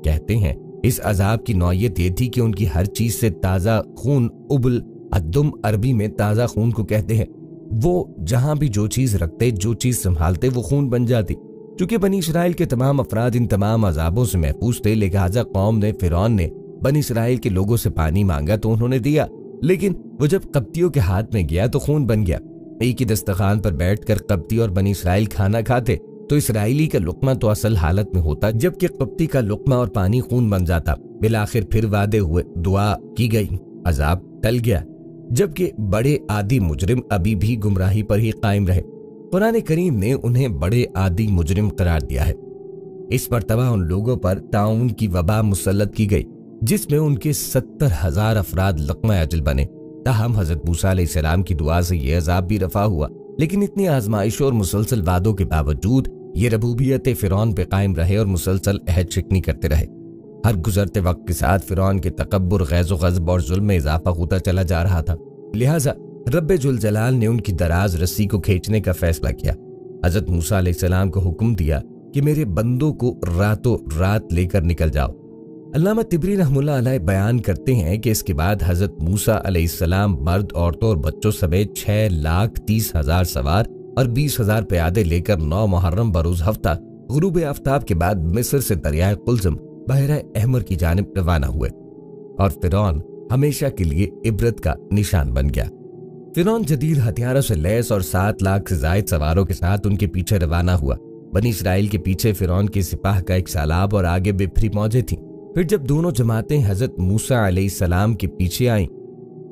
कहते हैं इस अजाब की नौयत ये थी कि उनकी हर चीज से ताजा खून उबल अद्दुम अरबी में ताजा खून को कहते हैं। वो जहां भी जो चीज रखते, जो चीज संभालते, वो खून बन जाती। चूंकि बनी इसराइल के तमाम अफराद इन तमाम अजाबों से महफूज थे, लिहाजा कौम ने फिरौन ने बनी इसराइल के लोगों से पानी मांगा तो उन्होंने दिया, लेकिन वो जब कप्तियों के हाथ में गया तो खून बन गया। एक ही दस्तरखान पर बैठकर कप्ती और बनी इसराइल खाना खाते तो इसराइली का लुकमा तो असल हालत में होता, जबकि कप्ती का लुकमा और पानी खून बन जाता। बिलाखिर फिर वादे हुए, दुआ की गई, अजाब टल गया, जबकि बड़े आदि मुजरिम अभी भी गुमराही पर ही कायम रहे। कुरान करीम ने उन्हें बड़े आदि मुजरिम करार दिया है। इस मर्तबा उन लोगों पर ताउन की वबा मुसल्लत की गई, जिसमें उनके 70,000 अफराद लक़मा अजल बने। ताहम हजरत मूसा अलैहिस्सलाम की दुआ से यह अजाब भी रफा हुआ, लेकिन इतनी आजमाइशों और मुसलसल वादों के बावजूद ये रबूबियत फिरौन पे कायम रहे और मुसलसल अहद शिकनी करते रहे। हर गुजरते वक्त के साथ फिरौन के तकब्बुर, गैज़ो ग़ज़ब और जुल्म में इजाफा होता चला जा रहा था। लिहाजा रब्बे जुल जलाल ने उनकी दराज रस्सी को खींचने का फैसला किया। हजरत मूसा अलैहिस्सलाम को हुक्म दिया कि मेरे बंदों को रातों रात लेकर निकल जाओ। अल्लामा तिबरी रहमुल्लाह अलैह बयान करते हैं कि इसके बाद हजरत मूसा अलैहिस्सलाम मर्द, औरतों और बच्चों समेत 6,30,000 सवार और 20,000 प्यादे लेकर 9 मुहर्रम बरोज हफ्ता गुरूब आफ्ताब के बाद मिस्र से दरियाए कुल्ज़म बहरा अहमर की जानिब रवाना हुए और फिरौन हमेशा के लिए इबरत का निशान बन गया। फिरौन जदीद हथियारों से लैस और 7 लाख से जायद सवारों के साथ उनके पीछे रवाना हुआ। बनी इसराइल के पीछे फिरौन के सिपाह का एक सालाब और आगे बिफरी मौजें थीं। फिर जब दोनों जमातें हजरत मूसा अलैहिस्सलाम के पीछे आईं,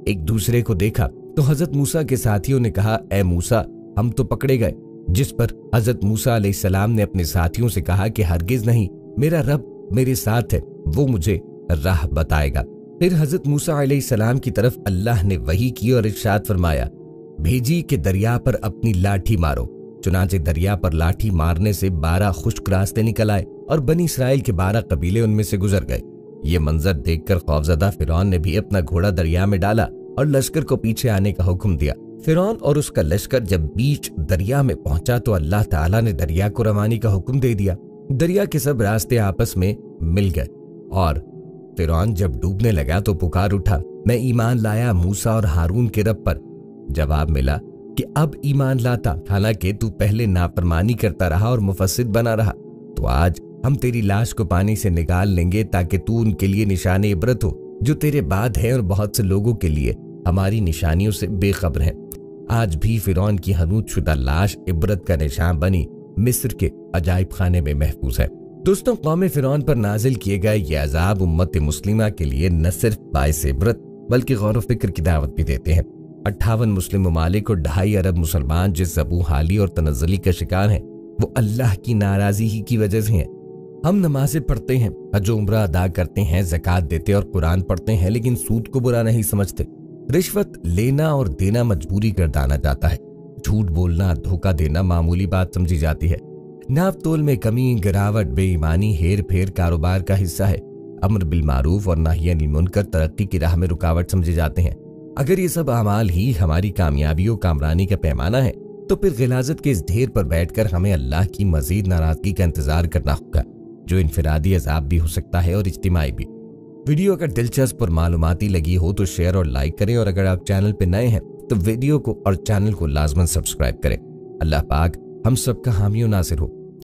एक दूसरे को देखा तो हजरत मूसा के साथियों ने कहा, ए मूसा, हम तो पकड़े गए। जिस पर हजरत मूसा अलैहिस्सलाम ने अपने साथियों से कहा कि हरगिज नहीं, मेरा रब मेरे साथ है, वो मुझे राह बताएगा। फिर हजरत मूसा अलैहिस्सलाम की तरफ अल्लाह ने वही की और इरशाद फरमाया, भेजी कि दरिया पर अपनी लाठी मारो। चुनाचे दरिया पर लाठी मारने से 12 खुश्क रास्ते निकल आए और बनी इसराइल के 12 कबीले उनमें से गुजर गए। ये मंजर देखकर खौफजदा फिरौन ने भी अपना घोड़ा दरिया में डाला और लश्कर को पीछे आने का हुक्म दिया। फिरौन और उसका लश्कर जब बीच दरिया में पहुंचा तो अल्लाह ताला ने दरिया को रवानी का हुक्म दे दिया। दरिया के सब रास्ते आपस में मिल गए और फिरौन जब डूबने लगा तो पुकार उठा, मैं ईमान लाया मूसा और हारून के रब पर। जवाब मिला कि अब ईमान लाता, हालांकि तू पहले नाफरमानी करता रहा और मुफस्सिद बना रहा, तो आज हम तेरी लाश को पानी से निकाल लेंगे ताकि तू उनके लिए निशान इबरत हो जो तेरे बाद है और बहुत से लोगों के लिए हमारी निशानियों से बेखबर है। आज भी फिरौन की हनूद शुदा लाश इबरत का निशान बनी मिस्र के अजायब खाने में महफूज है। दोस्तों, कौम फिरौन पर नाजिल किए गए ये अजाब उम्मत मुस्लिमा के लिए न सिर्फ बाइस इबरत बल्कि गौर व फिक्र की दावत भी देते हैं। 58 मुस्लिम ममालिक और 2.5 अरब मुसलमान जिस ज़बू हाली और तनज़्ज़ुली का शिकार हैं, वो अल्लाह की नाराज़ी ही की वजह से हैं। हम नमाज़ें पढ़ते हैं, हज उम्रा अदा करते हैं, ज़कात देते और कुरान पढ़ते हैं, लेकिन सूद को बुरा नहीं समझते। रिश्वत लेना और देना मजबूरी गर्दाना जाता है। झूठ बोलना, धोखा देना मामूली बात समझी जाती है। नाप तोल में कमी, गिरावट, बेईमानी, हेर फेर कारोबार का हिस्सा है। अम्र बिल मारूफ और नही अनिल मुनकर तरक्की की राह में रुकावट समझे जाते हैं। अगर ये सब अमाल ही हमारी कामयाबियों कामरानी का पैमाना है, तो फिर गिलाजत के इस ढेर पर बैठकर हमें अल्लाह की मजीद नाराजगी का इंतजार करना होगा, जो इनफिरादी अजाब भी हो सकता है और इज्तिमाई भी। वीडियो अगर दिलचस्प और मालूमाती लगी हो तो शेयर और लाइक करें, और अगर आप चैनल पर नए हैं तो वीडियो को और चैनल को लाजमन सब्सक्राइब करें। अल्लाह पाक हम सबका हामी और नासिर हो।